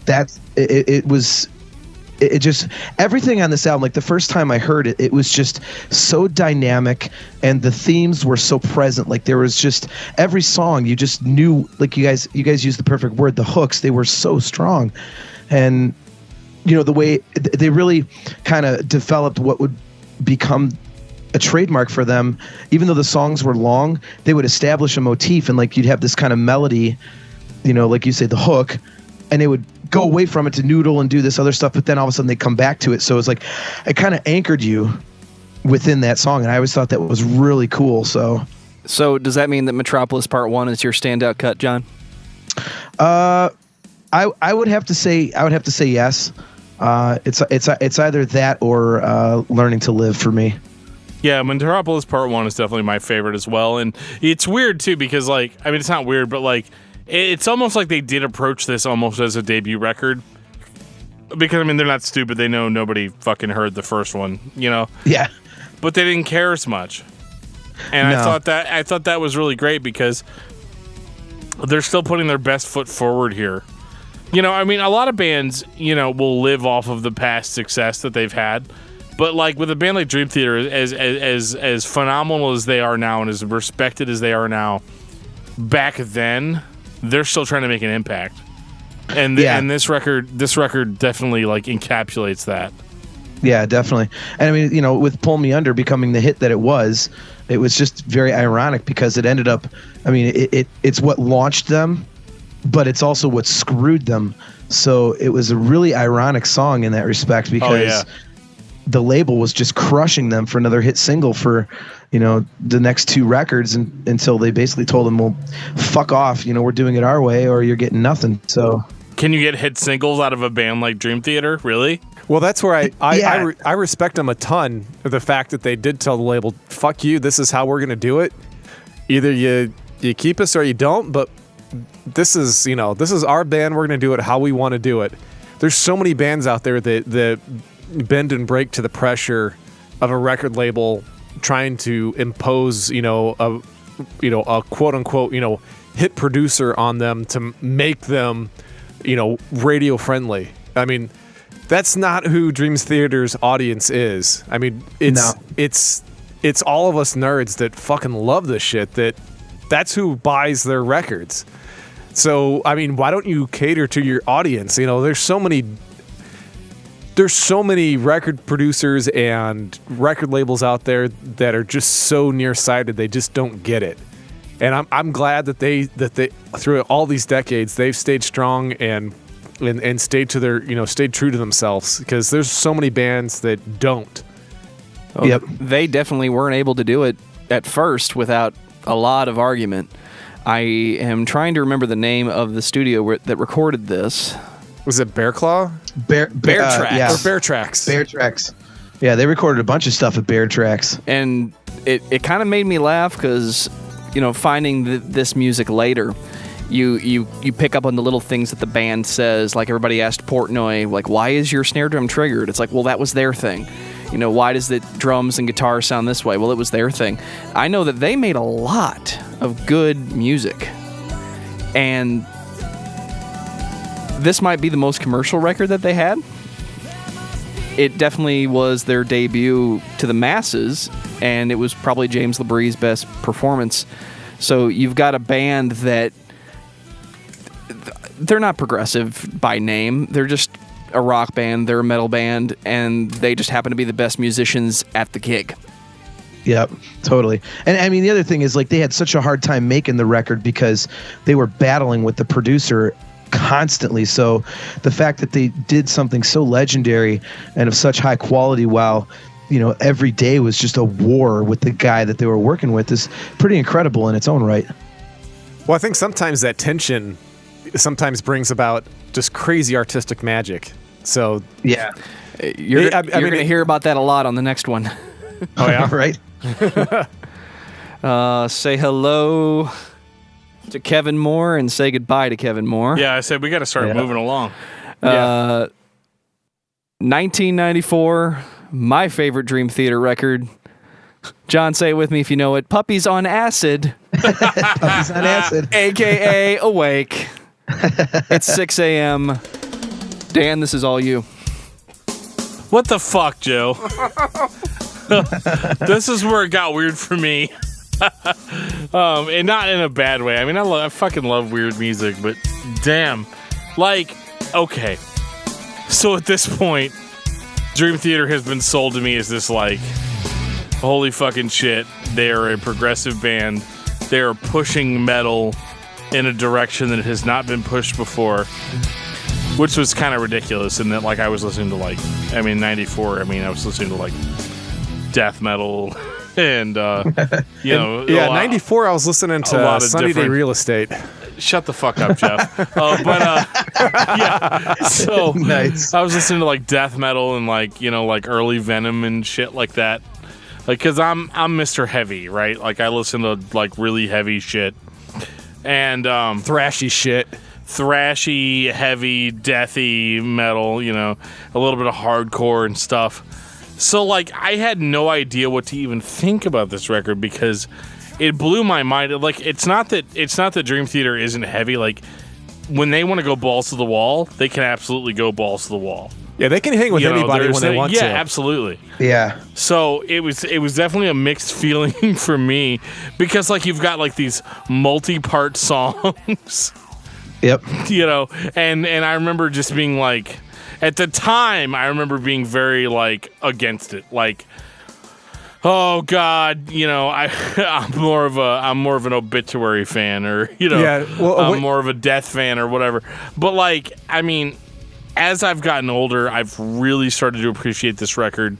it just everything on this album, like the first time I heard it, it was just so dynamic, and the themes were so present. Like there was just every song you just knew, like you guys used the perfect word, the hooks, they were so strong. And you know, the way they really kind of developed what would become a trademark for them. Even though the songs were long, they would establish a motif, and like you'd have this kind of melody, you know, like you say, the hook, and they would go away from it to noodle and do this other stuff, but then all of a sudden they come back to it. So it's like it kind of anchored you within that song, and I always thought that was really cool. So does that mean that Metropolis Part 1 is your standout cut, John? I would have to say yes. It's either that or Learning to Live for me. yeah, Metropolis Part 1 is definitely my favorite as well. And it's weird too because, like, I mean, it's not weird, but like it's almost like they did approach this almost as a debut record. Because, I mean, they're not stupid. They know nobody fucking heard the first one, you know? Yeah. But they didn't care as much. And No. I thought that was really great because they're still putting their best foot forward here. You know, I mean, a lot of bands, you know, will live off of the past success that they've had. But like with a band like Dream Theater, as phenomenal as they are now and as respected as they are now, back then, they're still trying to make an impact. And and this record definitely like encapsulates that. Yeah, definitely. And I mean, you know, with Pull Me Under becoming the hit that it was just very ironic because it ended up, I mean, it's what launched them, but it's also what screwed them. So it was a really ironic song in that respect because the label was just crushing them for another hit single for, you know, the next two records until they basically told them, well, fuck off, you know, we're doing it our way or you're getting nothing. So Can you get hit singles out of a band like Dream Theater? Really? Well, that's where I respect them a ton. The fact that they did tell the label, "Fuck you, this is how we're gonna do it. Either you keep us or you don't." But this is our band. We're gonna do it how we want to do it. There's so many bands out there that bend and break to the pressure of a record label trying to impose, a quote unquote, hit producer on them to make them, radio friendly. I mean, that's not who Dream Theater's audience is. I mean, it's all of us nerds that fucking love this shit. That's who buys their records. So, I mean, why don't you cater to your audience? There's so many record producers and record labels out there that are just so nearsighted they just don't get it. And I'm glad that they through all these decades they've stayed strong and stayed to their stayed true to themselves, because there's so many bands that don't. Yep, they definitely weren't able to do it at first without a lot of argument. I am trying to remember the name of the studio that recorded this. Was it Bear Claw? Bear Tracks. Yeah. Or Bear Tracks. Bear Tracks. Yeah, they recorded a bunch of stuff at Bear Tracks. And it kind of made me laugh because, finding this music later, you pick up on the little things that the band says. Like everybody asked Portnoy, like, why is your snare drum triggered? It's like, well, that was their thing. Why does the drums and guitar sound this way? Well, it was their thing. I know that they made a lot of good music. And this might be the most commercial record that they had. It definitely was their debut to the masses, and it was probably James LaBrie's best performance. So you've got a band that they're not progressive by name. They're just a rock band. They're a metal band, and they just happen to be the best musicians at the gig. Yep, totally. And I mean, the other thing is, like, they had such a hard time making the record because they were battling with the producer constantly. So the fact that they did something so legendary and of such high quality while every day was just a war with the guy that they were working with is pretty incredible in its own right. Well, I think sometimes that tension sometimes brings about just crazy artistic magic. So yeah, you're going to hear about that a lot on the next one. Oh yeah, right. Say hello to Kevin Moore and say goodbye to Kevin Moore. Yeah, I said we got to start moving along. 1994, my favorite Dream Theater record. John, say it with me if you know it. Puppies on Acid. Puppies on Acid. AKA Awake. It's 6 a.m. Dan, this is all you. What the fuck, Joe? This is where it got weird for me. And not in a bad way. I mean, I fucking love weird music, but damn. Okay. So at this point, Dream Theater has been sold to me as this, holy fucking shit. They're a progressive band. They're pushing metal in a direction that has not been pushed before, which was kind of ridiculous in that, I was listening to, 94, I was listening to, death metal and, 94, I was listening to Sunny Day Real Estate. Shut the fuck up, Geoff. Yeah. So nice. I was listening to death metal and early Venom and shit like that. Cause I'm Mr. Heavy, right? I listen to really heavy shit and thrashy shit. Thrashy, heavy, deathy metal, a little bit of hardcore and stuff. So I had no idea what to even think about this record because it blew my mind. It's not that Dream Theater isn't heavy. When they want to go balls to the wall, they can absolutely go balls to the wall. Yeah, they can hang with anybody when they want to. Yeah, absolutely. Yeah. So it was definitely a mixed feeling for me because you've got these multi-part songs. Yep. And I remember just being at the time I remember being very against it. Oh God, I'm more of an Obituary fan, or I'm more of a Death fan, or whatever. But as I've gotten older, I've really started to appreciate this record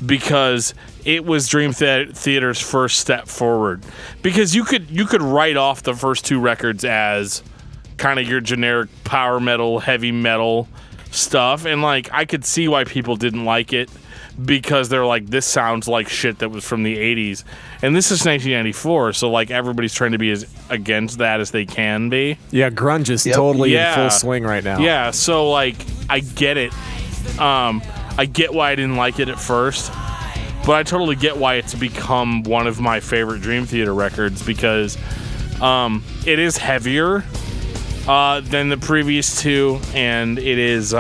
because it was Dream Theater's first step forward. Because you could write off the first two records as kind of your generic power metal, heavy metal stuff, and I could see why people didn't like it. Because they're this sounds like shit that was from the 80s. And this is 1994, so everybody's trying to be as against that as they can be. Yeah, grunge is totally in full swing right now. Yeah, so I get it. I get why I didn't like it at first, but I totally get why it's become one of my favorite Dream Theater records because It is heavier than the previous two, and it is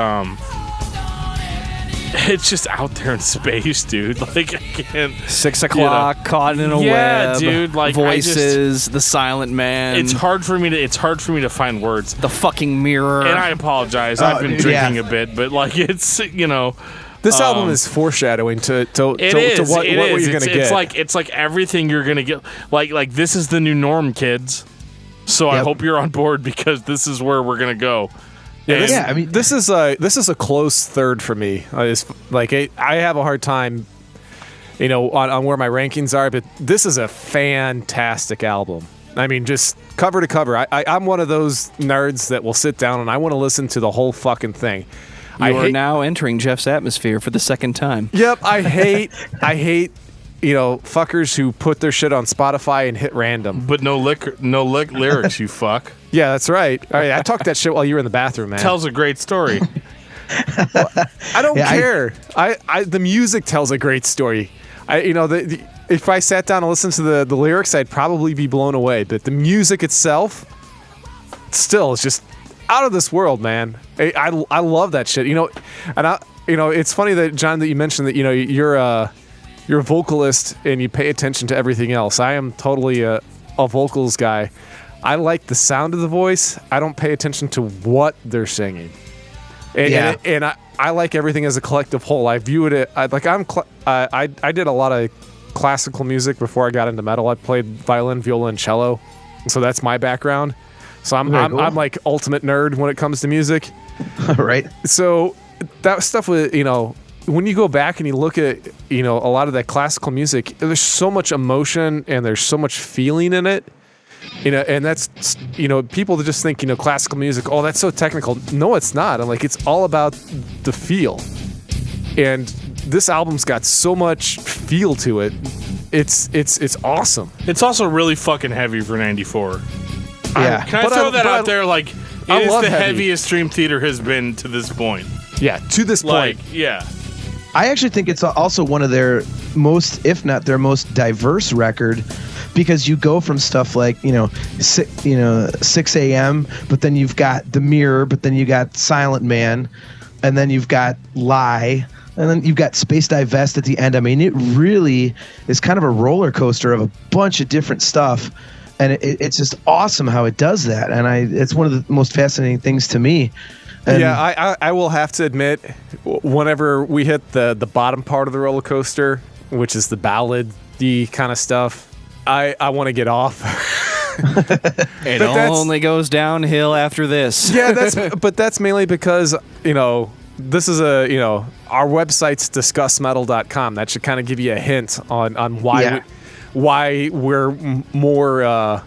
it's just out there in space, dude. Like, I can't. 6 o'clock, caught in a web. Yeah, dude. Like, voices, the silent man. It's hard for me to find words. The fucking mirror. And I apologize. I've been drinking a bit, but like, it's This album is foreshadowing to what you're gonna get. It's like everything you're gonna get. Like this is the new norm, kids. So I hope you're on board, because this is where we're gonna go. I mean, this is a close third for me. I have a hard time, on where my rankings are, but this is a fantastic album. I mean, just cover to cover. I'm one of those nerds that will sit down and I want to listen to the whole fucking thing. You are now entering Geoff's atmosphere for the second time. Yep, I hate fuckers who put their shit on Spotify and hit random. But no lyrics, you fuck. Yeah, that's right. All right, I talked that shit while you were in the bathroom, man. Tells a great story. I don't care. The music tells a great story. If I sat down and listened to the lyrics, I'd probably be blown away. But the music itself, still, is just out of this world, man. I love that shit. It's funny that, John, that you mentioned that you're a vocalist and you pay attention to everything else. I am totally a vocals guy. I like the sound of the voice. I don't pay attention to what they're singing. And I like everything as a collective whole. I view it I did a lot of classical music before I got into metal. I played violin, viola, and cello, so that's my background. So I'm like ultimate nerd when it comes to music. Right. So that stuff with when you go back and you look at a lot of that classical music, there's so much emotion and there's so much feeling in it. And that's, people that just think, classical music, oh, that's so technical. No, it's not. I'm like, it's all about the feel. And this album's got so much feel to it. It's awesome. It's also really fucking heavy for 94. Yeah. Can I throw that out there? Like, it is the heaviest Dream Theater has been to this point. Yeah, to this point. Yeah. I actually think it's also one of their most, if not their most diverse record, because you go from stuff like 6 a.m., but then you've got The Mirror, but then you got Silent Man, and then you've got Lie, and then you've got Space Divest at the end. I mean, it really is kind of a roller coaster of a bunch of different stuff, and it's just awesome how it does that. And it's one of the most fascinating things to me. And I will have to admit, whenever we hit the bottom part of the roller coaster, which is the ballad-y kind of stuff, I want to get off. It only goes downhill after this. Yeah, that's mainly because, this is our website's discussmetal.com. That should kind of give you a hint on why we're more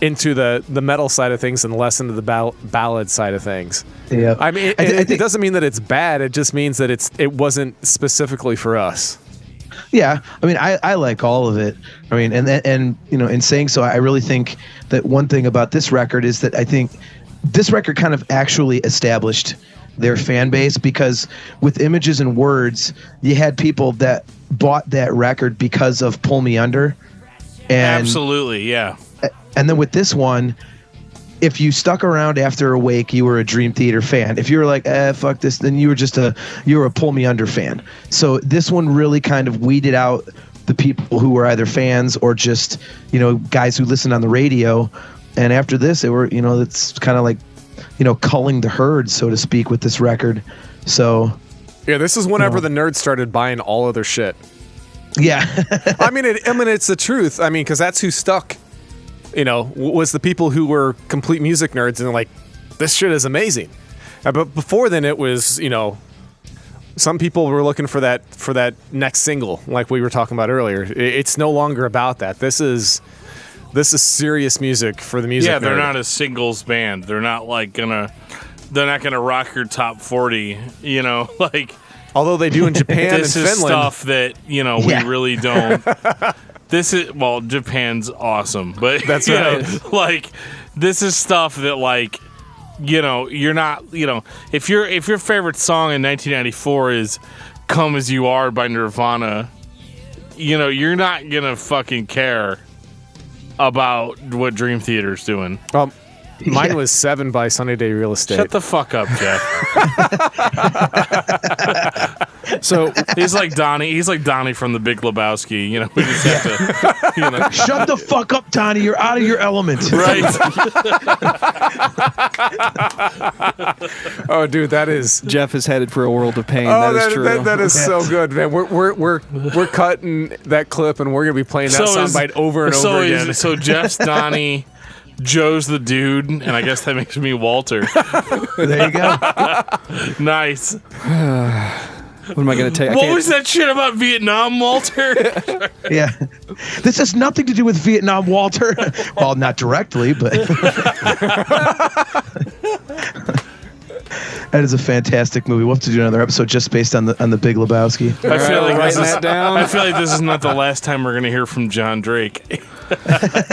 into the metal side of things and less into the ballad side of things. Yeah. I mean, it doesn't mean that it's bad. It just means that it wasn't specifically for us. Yeah, I mean, I like all of it. I mean, and in saying so, I really think that one thing about this record is that I think this record kind of actually established their fan base, because with Images and Words, you had people that bought that record because of Pull Me Under. And, absolutely, yeah. And then with this one, if you stuck around after Awake, you were a Dream Theater fan. If you were like, fuck this, then you were a Pull Me Under fan. So this one really kind of weeded out the people who were either fans or just, guys who listened on the radio. And after this, they were, it's kind of like, culling the herd, so to speak, with this record. So yeah, this is whenever the nerds started buying all of their shit. Yeah. I mean, it's the truth. I mean, because that's who stuck. Was the people who were complete music nerds and like, this shit is amazing. But before then, it was, some people were looking for that next single, like we were talking about earlier. It's no longer about that. This is serious music for the music. Yeah, they're nerd. not a singles band. They're not gonna rock your top 40. Like. Although they do in Japan and this Finland. This is stuff that we really don't. Japan's awesome, but that's right. This is stuff that you're not, if your favorite song in 1994 is "Come As You Are" by Nirvana, you're not gonna fucking care about what Dream Theater's doing. Mine was 7 by Sunny Day Real Estate. Shut the fuck up, Geoff. So He's like Donnie from The Big Lebowski. You know, we just have to. You know. Shut the fuck up, Donnie. You're out of your element. Right. Oh, dude, that is. Jeff is headed for a world of pain. Oh, that is true. that is so good, man. We're cutting that clip and we're gonna be playing that soundbite over and over again. So Jeff's Donnie, Joe's the dude, and I guess that makes me Walter. There you go. Nice. What am I going to take? What was that shit about Vietnam, Walter? Yeah. This has nothing to do with Vietnam, Walter. Well, not directly, but that is a fantastic movie. We'll have to do another episode just based on the Big Lebowski. I feel like writing that down. I feel like this is not the last time we're gonna hear from Jon Drake.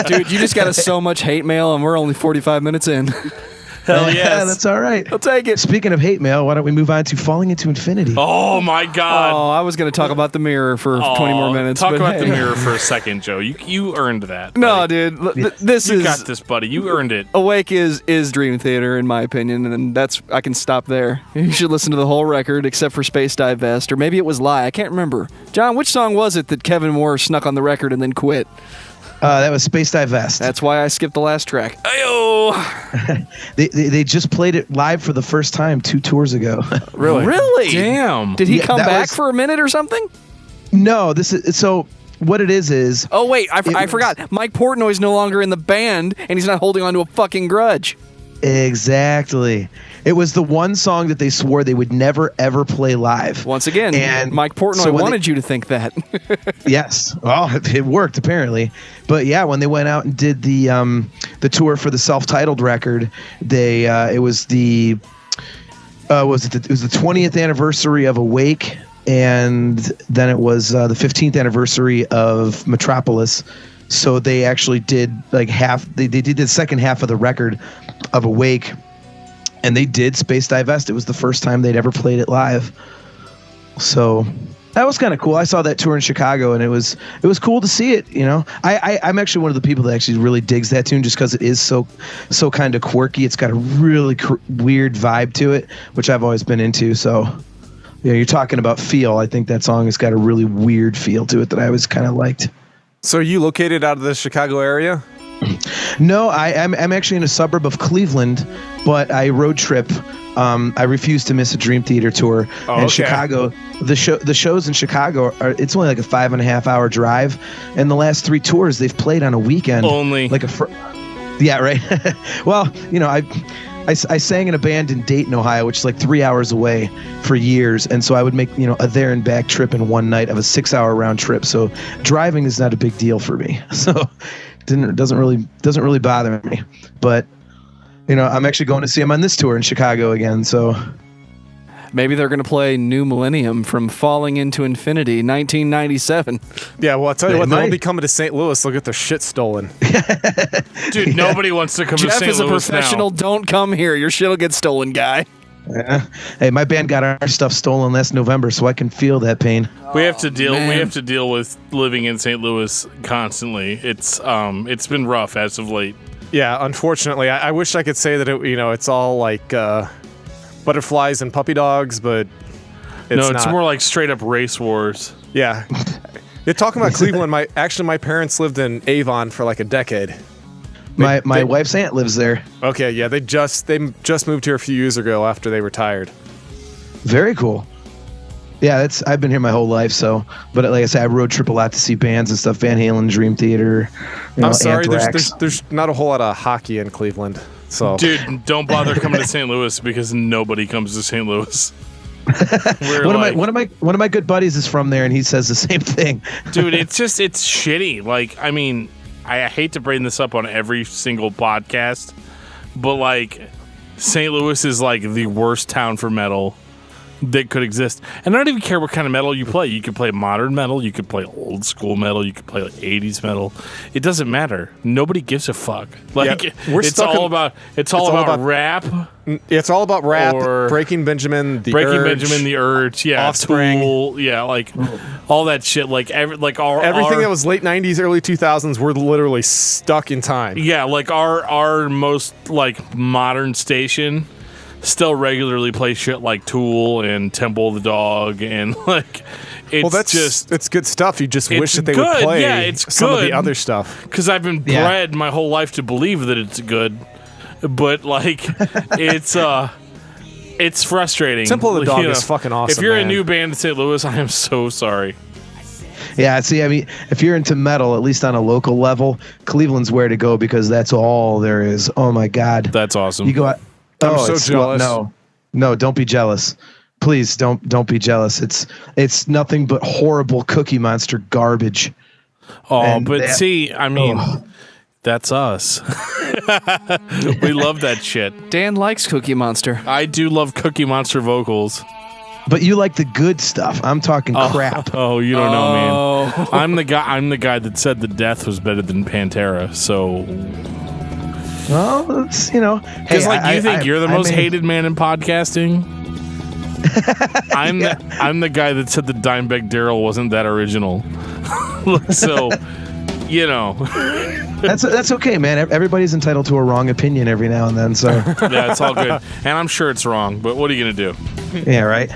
Dude, you just got us so much hate mail, and we're only 45 minutes in. Hell yes. Yeah, that's all right. I'll take it. Speaking of hate mail, why don't we move on to Falling Into Infinity? Oh my God. Oh, I was going to talk about the mirror for 20 more minutes. Talk but about the hey. mirror for a second, Joe. You earned that. No, buddy. dude. This You is got this, buddy. You earned it. Awake is Dream Theater, in my opinion, and that's I can stop there. You should listen to the whole record, except for Space Dive Vest, or maybe it was Lie. I can't remember. John, which song was it that Kevin Moore snuck on the record and then quit? That was Space Dive Vest. That's why I skipped the last track. Ayo! They just played it live for the first time 2 tours ago. Really? Damn. Did he Yeah, come that back was- for a minute or something? No, this is so. What it is. Oh, wait, I was- forgot. Mike Portnoy's no longer in the band, and he's not holding on to a fucking grudge. Exactly. It was the one song that they swore they would never ever play live. Once again, And Mike Portnoy so when wanted you to think that. Yes. Well, it worked apparently. But yeah, when they went out and did the tour for the self-titled record, they it was the 20th anniversary of Awake, and then it was the 15th anniversary of Metropolis. So they actually did like half. They did the second half of the record of Awake, and they did Space Dive Vest. It was the first time they'd ever played it live. So that was kind of cool. I saw that tour in Chicago, and it was cool to see it. You know, I'm actually one of the people that actually really digs that tune just because it is so kind of quirky. It's got a really weird vibe to it, which I've always been into. So, you know, you're talking about feel. I think that song has got a really weird feel to it that I always kind of liked. So are you located out of the Chicago area? No, I'm actually in a suburb of Cleveland, but I road trip. I refuse to miss a Dream Theater tour. Oh, and okay. Chicago, the shows in Chicago it's only like a 5.5 hour drive, and the last 3 tours they've played on a weekend. Only. Like yeah, right. Well, you know, I sang in a band in Dayton, Ohio, which is like 3 hours away for years, and so I would make, you know, a there and back trip in one night of a 6-hour round trip. So driving is not a big deal for me. So doesn't really bother me. But you know, I'm actually going to see them on this tour in Chicago again. So Maybe they're going to play New Millennium from Falling Into Infinity, 1997. Yeah, well, I'll tell you They what, they'll might. be coming to St. Louis. They'll get their shit stolen. Dude, nobody wants to come to Jeff St. is a Louis professional. now. Don't come here. Your shit'll get stolen, guy. hey, my band got our stuff stolen last November, so I can feel that pain. We have to deal. man. We have to deal with living in St. Louis constantly. It's been rough as of late. Yeah, unfortunately, I wish I could say that it's all like butterflies and puppy dogs, but it's It's not. more like straight up race wars. Yeah. You're talking about Cleveland. My parents lived in Avon for like a decade. My wife's aunt lives there. Okay, yeah, they just moved here a few years ago after they retired. Very cool. Yeah, I've been here my whole life. So, but like I said, I road trip a lot to see bands and stuff. Van Halen, Dream Theater. I'm sorry, Anthrax. there's not a whole lot of hockey in Cleveland. So Dude, don't bother coming to St. Louis because nobody comes to St. Louis. One of my good buddies is from there, and he says the same thing. Dude, it's shitty. Like, I mean, I hate to bring this up on every single podcast, but like, St. Louis is like the worst town for metal that could exist. And I don't even care what kind of metal you play. You could play modern metal, you could play old school metal, you could play like 80s metal. It doesn't matter. Nobody gives a fuck. Like it's all about rap. It's all about rap, Or Breaking Benjamin, The Urge, yeah, Offspring. Tool, yeah, like all that shit. Like everything that was late 90s, early 2000s, we're literally stuck in time. Yeah, like our most like modern station still regularly play shit like Tool and Temple of the Dog, and like it's good stuff. You just wish that they good. would play some of the other stuff. Because I've been bred my whole life to believe that it's good, but like it's frustrating. Temple of the Dog is fucking awesome. If you're man. a new band in St. Louis, I am so sorry. Yeah, see, I mean, if you're into metal, at least on a local level, Cleveland's where to go because that's all there is. Oh my God, that's awesome. You go out. I'm so jealous. No, don't be jealous. Please don't be jealous. It's nothing but horrible Cookie Monster garbage. Oh, and see, I mean, that's us. We love that shit. Dan likes Cookie Monster. I do love Cookie Monster vocals. But you like the good stuff. I'm talking crap. Oh, you don't know, man. I'm the guy that said the Death was better than Pantera. So, well, it's, because you think you're the most hated man in podcasting. I'm the guy that said the Dimebag Darrell wasn't that original. So, that's okay, man. Everybody's entitled to a wrong opinion every now and then. So yeah, it's all good, and I'm sure it's wrong. But what are you gonna do? Yeah, right.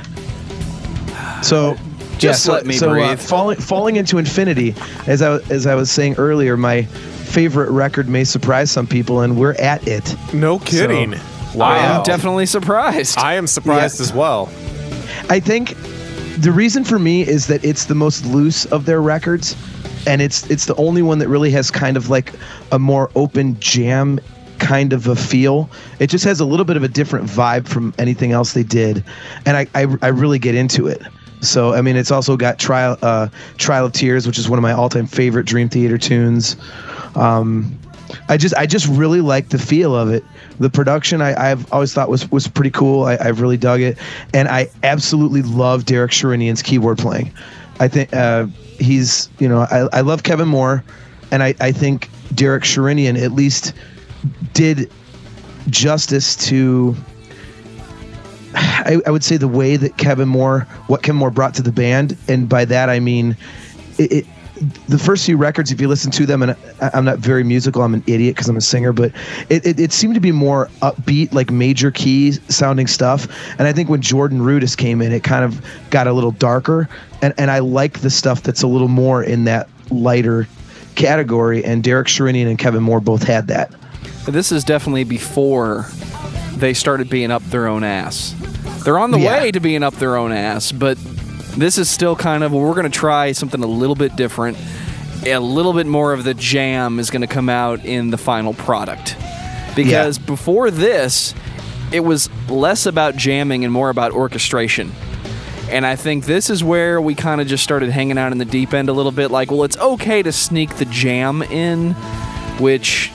So just let me breathe. Falling into infinity, as I was saying earlier, my favorite record may surprise some people, and we're at it. No kidding. So, wow. I'm definitely surprised. I am surprised as well. I think the reason for me is that it's the most loose of their records, and it's the only one that really has kind of like a more open jam kind of a feel. It just has a little bit of a different vibe from anything else they did, and I really get into it. So I mean, it's also got Trial of Tears, which is one of my all-time favorite Dream Theater tunes. I just really like the feel of it. The production I've always thought was pretty cool. I've really dug it, and I absolutely love Derek Sherinian's keyboard playing. I think he's I love Kevin Moore, and I think Derek Sherinian at least did justice to I would say the way that Kevin Moore brought to the band, and by that I mean the first few records, if you listen to them, and I'm not very musical, I'm an idiot because I'm a singer, but it seemed to be more upbeat, like major key sounding stuff. And I think when Jordan Rudess came in, it kind of got a little darker, and I like the stuff that's a little more in that lighter category, and Derek Sherinian and Kevin Moore both had that. This is definitely before they started being up their own ass. They're on the way to being up their own ass, but this is still kind of, we're going to try something a little bit different. A little bit more of the jam is going to come out in the final product. Because before this, it was less about jamming and more about orchestration. And I think this is where we kind of just started hanging out in the deep end a little bit. Like, well, it's okay to sneak the jam in, which...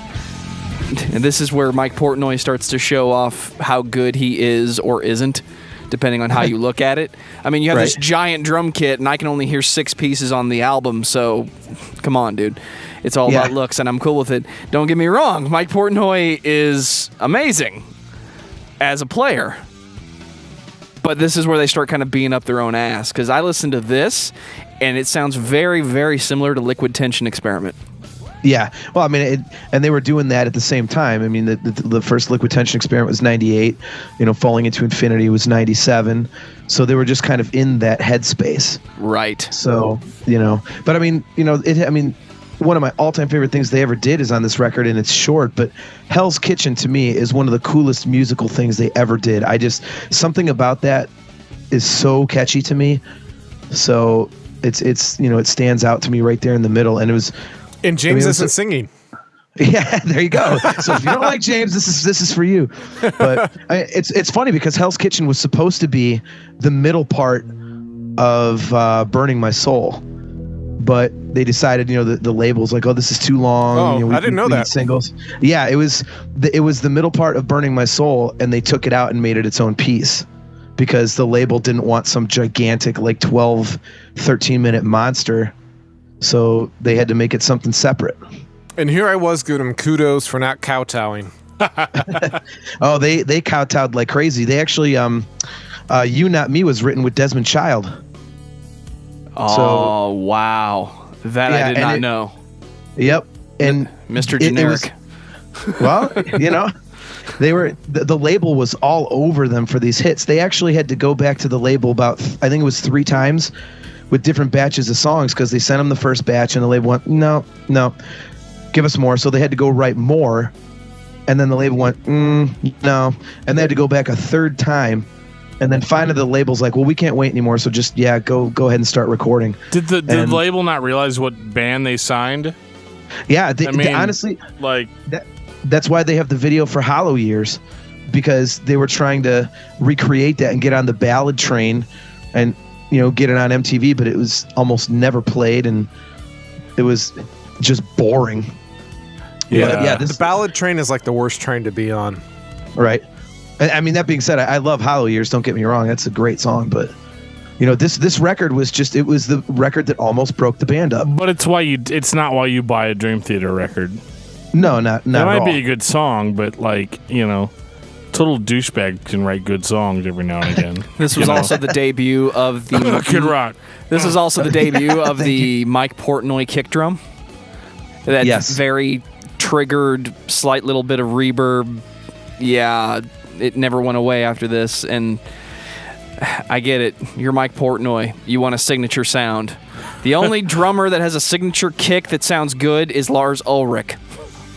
And this is where Mike Portnoy starts to show off how good he is or isn't, depending on how you look at it. I mean, you have this giant drum kit, and I can only hear 6 pieces on the album, so come on, dude. It's all about looks, and I'm cool with it. Don't get me wrong, Mike Portnoy is amazing as a player. But this is where they start kind of being up their own ass, because I listened to this, and it sounds very, very similar to Liquid Tension Experiment. Yeah, well, I mean, and they were doing that at the same time. I mean, the first Liquid Tension Experiment was 98. Falling into Infinity was 97. So they were just kind of in that headspace. Right. So but I mean, one of my all-time favorite things they ever did is on this record, and it's short. But Hell's Kitchen to me is one of the coolest musical things they ever did. Something about that is so catchy to me. So it stands out to me right there in the middle, and it was. And James isn't singing. Yeah, there you go. So if you don't like James, this is for you. But it's funny because Hell's Kitchen was supposed to be the middle part of Burning My Soul, but they decided, the label's like, oh, this is too long. Oh, I didn't know that. Singles. Yeah, it was the middle part of Burning My Soul, and they took it out and made it its own piece. because the label didn't want some gigantic, like 12, 13-minute monster. So they had to make it something separate. And here I was giving them kudos for not kowtowing. Oh, they kowtowed like crazy. They actually, You Not Me was written with Desmond Child. Oh, wow. That I did not know. Yep. And Mr. Generic. Well, they were the label was all over them for these hits. They actually had to go back to the label about, I think it was 3 times with different batches of songs, because they sent them the first batch and the label went, no, give us more. So they had to go write more, and then the label went, no, and they had to go back a 3rd time, and then finally the label's like, well, we can't wait anymore, so just go ahead and start recording. Did the label not realize what band they signed? Yeah, they honestly, like that's why they have the video for Hollow Years, because they were trying to recreate that and get on the ballad train and get it on MTV, but it was almost never played, and it was just boring. Yeah, the ballad train is like the worst train to be on. Right. I mean, that being said, I love Hollow Years, don't get me wrong, that's a great song, but this record was it was the record that almost broke the band up. But it's not why you buy a Dream Theater record. No, not it at might all. be a good song, but total douchebag can write good songs every now and again. This was also the debut of the Kid Rock. This is also the debut of the Mike Portnoy kick drum. That very triggered, slight little bit of reverb. Yeah, it never went away after this, and I get it. You're Mike Portnoy. You want a signature sound. The only drummer that has a signature kick that sounds good is Lars Ulrich.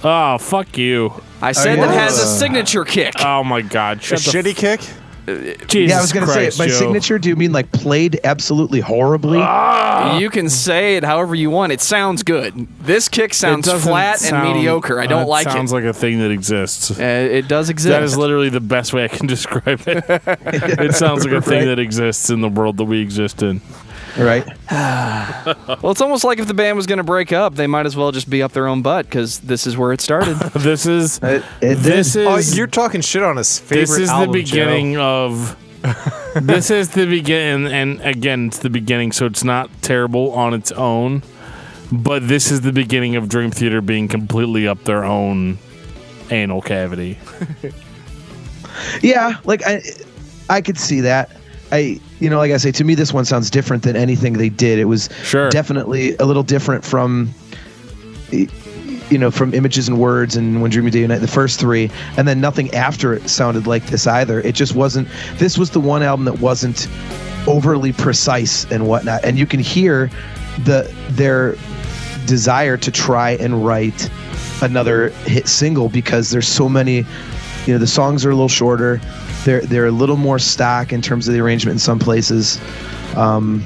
Oh, fuck you. I said that has a signature kick. Oh my God. Shitty kick? Jesus I was going to say, by signature, do you mean like played absolutely horribly? You can say it however you want. It sounds good. This kick sounds flat and mediocre. I don't like it. It sounds like a thing that exists. It does exist. That is literally the best way I can describe it. It sounds like a thing that exists in the world that we exist in. Right. Well, it's almost like if the band was going to break up, they might as well just be up their own butt, because this is where it started. This is. Oh, you're talking shit on his favorite album, This is the beginning Joe. of. This is the beginning, and again, it's the beginning, so it's not terrible on its own. But this is the beginning of Dream Theater being completely up their own anal cavity. Yeah, like I could see that. Like I say, to me, this one sounds different than anything they did. It was definitely a little different from, from Images and Words and When Dreaming Day and Night, the first 3, and then nothing after it sounded like this either. It just wasn't. This was the one album that wasn't overly precise and whatnot, and you can hear their desire to try and write another hit single, because there's so many. The songs are a little shorter. They're a little more stock in terms of the arrangement in some places, and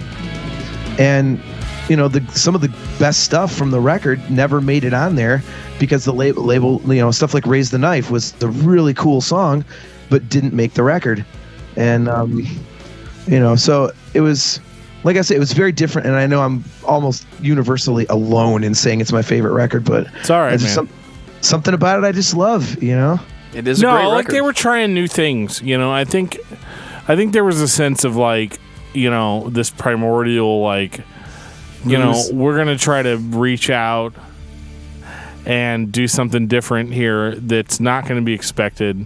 some of the best stuff from the record never made it on there, because the label stuff like Raise the Knife was a really cool song, but didn't make the record, and so it was, like I said, it was very different, and I know I'm almost universally alone in saying it's my favorite record, but it's all right, man. Something about it I just love, It is a great record. They were trying new things. I think there was a sense of this primordial, we're gonna try to reach out and do something different here that's not going to be expected.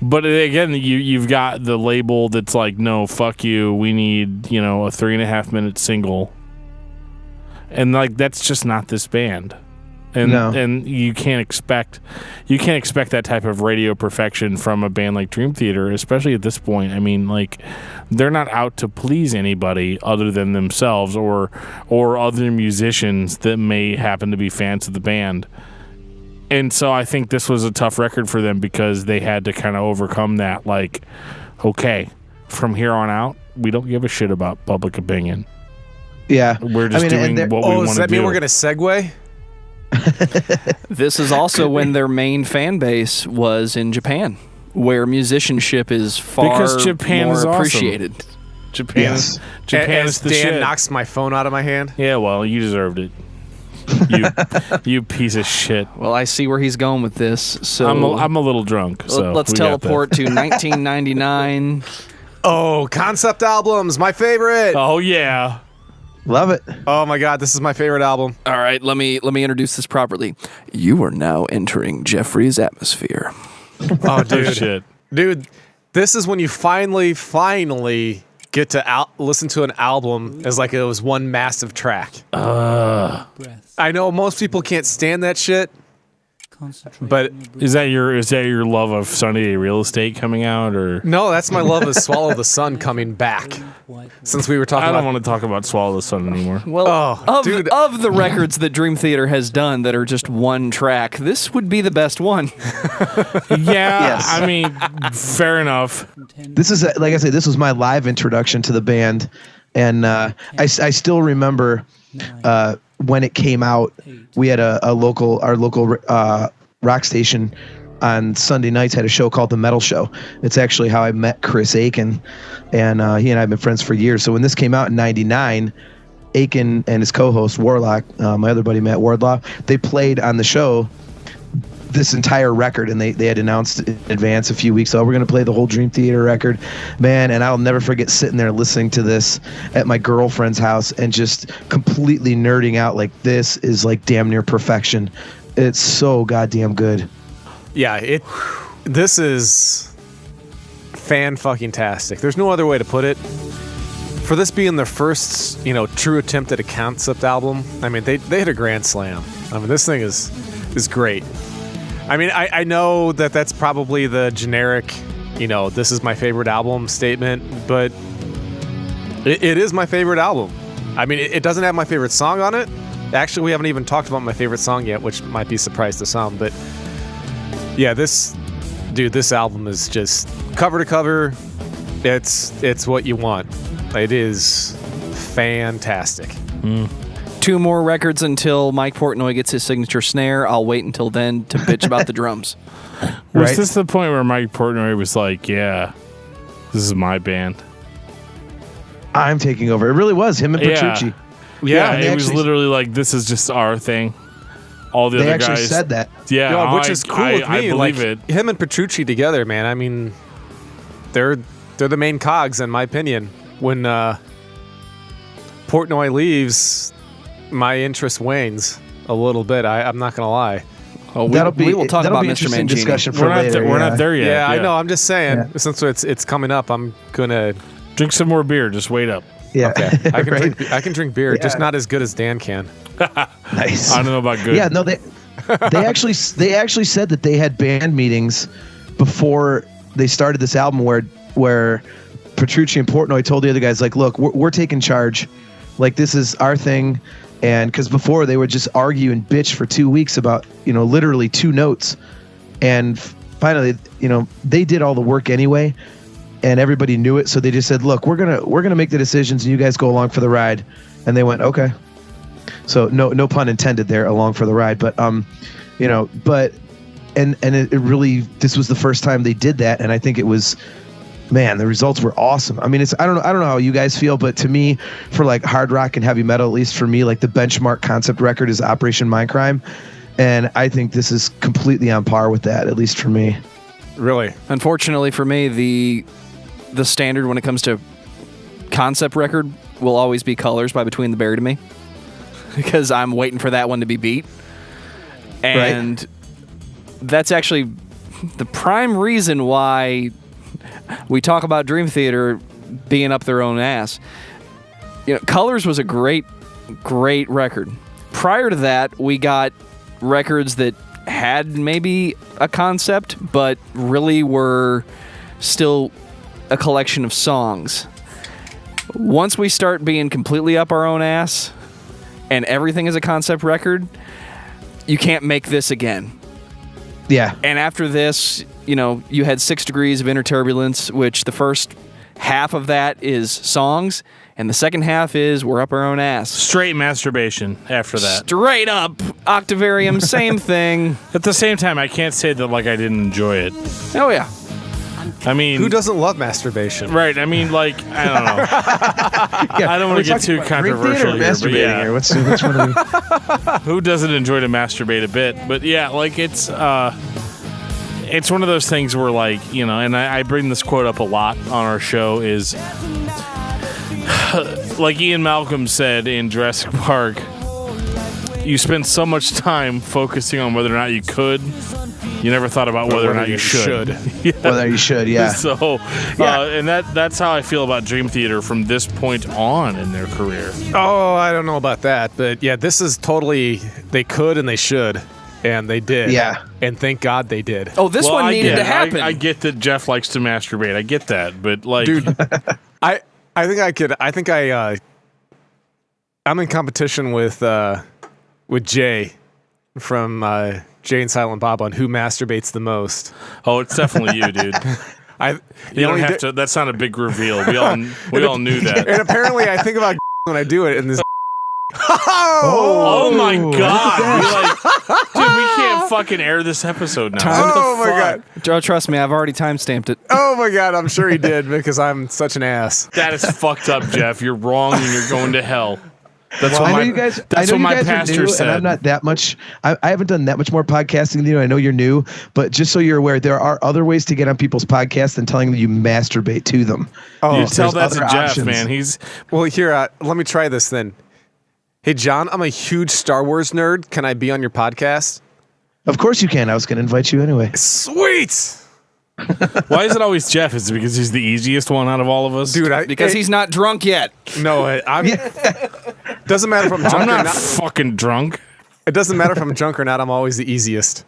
But again, you've got the label that's like, no, fuck you. We need a 3.5-minute single, and that's just not this band. And you can't expect that type of radio perfection from a band like Dream Theater, especially at this point. I mean, they're not out to please anybody other than themselves or other musicians that may happen to be fans of the band. And so I think this was a tough record for them, because they had to kind of overcome that. Okay, from here on out, we don't give a shit about public opinion. Yeah, we're just doing what we want to do. Does that mean we're going to segue? This is also when their main fan base was in Japan, where musicianship is far more appreciated. Japan is the shit. Dan knocks my phone out of my hand. Yeah, well, you deserved it. You piece of shit. Well, I see where he's going with this. So I'm a little drunk. So let's teleport to 1999. Oh, concept albums, my favorite. Oh yeah. Love it. Oh my God, this is my favorite album. All right, let me introduce this properly. You are now entering Jeffrey's atmosphere. Oh, dude. Shit. Dude, this is when you finally get to listen to an album as like it was one massive track. I know most people can't stand that shit, but Is that your love of Sunny Day Real Estate coming out, or no, that's my love of Swallow the Sun coming back. Since we were talking I don't about want to talk about Swallow the Sun anymore. Well, dude. of the records that Dream Theater has done that are just one track, this would be the best one. Yeah, I mean, fair enough. This is like I said, this was my live introduction to the band, and I still remember when it came out. We had our local rock station on Sunday nights had a show called The Metal Show. It's actually how I met Chris Aiken, and he and I have been friends for years. So when this came out in '99, Aiken and his co-host Warlock, my other buddy Matt Wardlaw, they played on the show this entire record, and they had announced in advance a few weeks ago, we're going to play the whole Dream Theater record, man. And I'll never forget sitting there listening to this at my girlfriend's house and just completely nerding out. Like, this is like damn near perfection. It's so goddamn good. Yeah, this is fan-fucking-tastic. There's no other way to put it. For this being their first, true attempt at a concept album, I mean, they hit a grand slam. I mean, this thing is great. I mean, I know that's probably the generic, this is my favorite album statement, but it is my favorite album. I mean, it doesn't have my favorite song on it. Actually, we haven't even talked about my favorite song yet, which might be a surprise to some, but yeah, this album is just cover to cover. It's what you want. It is fantastic. 2 more records until Mike Portnoy gets his signature snare. I'll wait until then to bitch about the drums. Was this the point where Mike Portnoy was like, yeah, this is my band? I'm taking over. It really was him and Petrucci. Yeah, and it was literally like, this is just our thing. All the other guys. They actually said that. Yeah, which is cool with me. I believe it. Him and Petrucci together, man. I mean, they're the main cogs, in my opinion. When Portnoy leaves, my interest wanes a little bit. I'm not gonna lie. Oh, we will talk about Mr. Mancini. Discussion for later. We're not there yet. Yeah, I know. I'm just saying. Since it's coming up, I'm gonna drink some more beer. Just wait up. Yeah, okay. I can drink beer, just not as good as Dan can. Nice. I don't know about good. Yeah, no, they actually said that they had band meetings before they started this album where Petrucci and Portnoy told the other guys, like, look, we're taking charge. Like, this is our thing. And because before they would just argue and bitch for 2 weeks about, literally 2 notes. And finally, they did all the work anyway, and everybody knew it. So they just said, look, we're gonna make the decisions, and you guys go along for the ride. And they went, okay. So no pun intended there, along for the ride. But it really, this was the first time they did that, and I think it was, man, the results were awesome. I mean, I don't know how you guys feel, but to me, for like hard rock and heavy metal, at least for me, like the benchmark concept record is Operation Mindcrime, and I think this is completely on par with that, at least for me. Really? Unfortunately for me, the standard when it comes to concept record will always be Colors by Between the Buried and Me, because I'm waiting for that one to be beat. And that's actually the prime reason why we talk about Dream Theater being up their own ass. Colors was a great record. Prior to that, we got records that had maybe a concept, but really were still a collection of songs. Once we start being completely up our own ass and everything is a concept record, you can't make this again. Yeah. And after this, you had 6 Degrees of Inner Turbulence, which the first half of that is songs, and the second half is we're up our own ass. Straight masturbation after that. Straight up. Octavarium, same thing. At the same time, I can't say that like I didn't enjoy it. Oh, yeah. I mean, who doesn't love masturbation? Right. I mean, like, I don't know. I don't want to get too controversial here, but yeah. Here. Which one are we? Who doesn't enjoy to masturbate a bit? But yeah, like it's it's one of those things where, like, you know, and I bring this quote up a lot on our show is, like Ian Malcolm said in Jurassic Park, you spend so much time focusing on whether or not you could, you never thought about whether or not you should. Yeah. Whether you should, yeah. So, and that's how I feel about Dream Theater from this point on in their career. Oh, I don't know about that, but yeah, this is totally, they could and they should, and they did. Yeah. And thank God they did. Oh, this one needed to happen. I get that Geoff likes to masturbate. I get that, but like, dude, I'm in competition with Jay from Jay and Silent Bob on who masturbates the most. oh, it's definitely you, dude. You don't have to. That's not a big reveal. We all knew that. And apparently, I think about when I do it, and this. Oh my God! Dude, we can't fucking air this episode now. Oh my God! Joe, trust me, I've already timestamped it. Oh my God! I'm sure he did because I'm such an ass. That is fucked up, Geoff. You're wrong, and you're going to hell. That's Well, what I know my you guys. That's I know what you my guys are pastor new, said. and I'm not that much. I haven't done that much more podcasting than you. I know you're new, but just so you're aware, there are other ways to get on people's podcasts than telling them you masturbate to them. Oh, you tell that to other Geoff, options. man. He's well, here. Let me try this then. Hey, John, I'm a huge Star Wars nerd. Can I be on your podcast? Of course you can. I was going to invite you anyway. Sweet, why is it always Geoff? Is it because he's the easiest one out of all of us, dude. Because he's not drunk yet. No, I'm. Doesn't matter if I'm drunk I'm or not not. fucking drunk. It doesn't matter if I'm drunk or not. I'm always the easiest.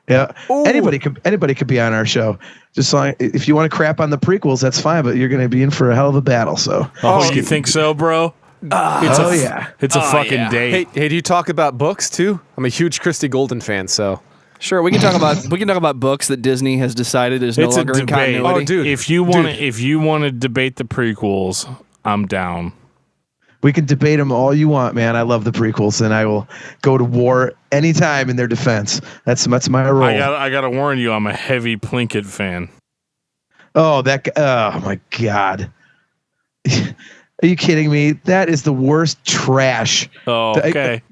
Yeah. Ooh. Anybody could be on our show. Just like if you want to crap on the prequels, that's fine. But you're going to be in for a hell of a battle. So. Oh, you think so, bro? Yeah. It's a fucking date. Hey, do you talk about books too? I'm a huge Christy Golden fan, so. Sure, we can talk about books that Disney has decided is no It's a longer in debate. continuity. Oh, dude. If you want to debate the prequels, I'm down. We can debate them all you want, man. I love the prequels, and I will go to war anytime in their defense. That's my role. I gotta warn you, I'm a heavy Plinkett fan. Oh, oh my God. Are you kidding me? That is the worst trash. Oh, okay.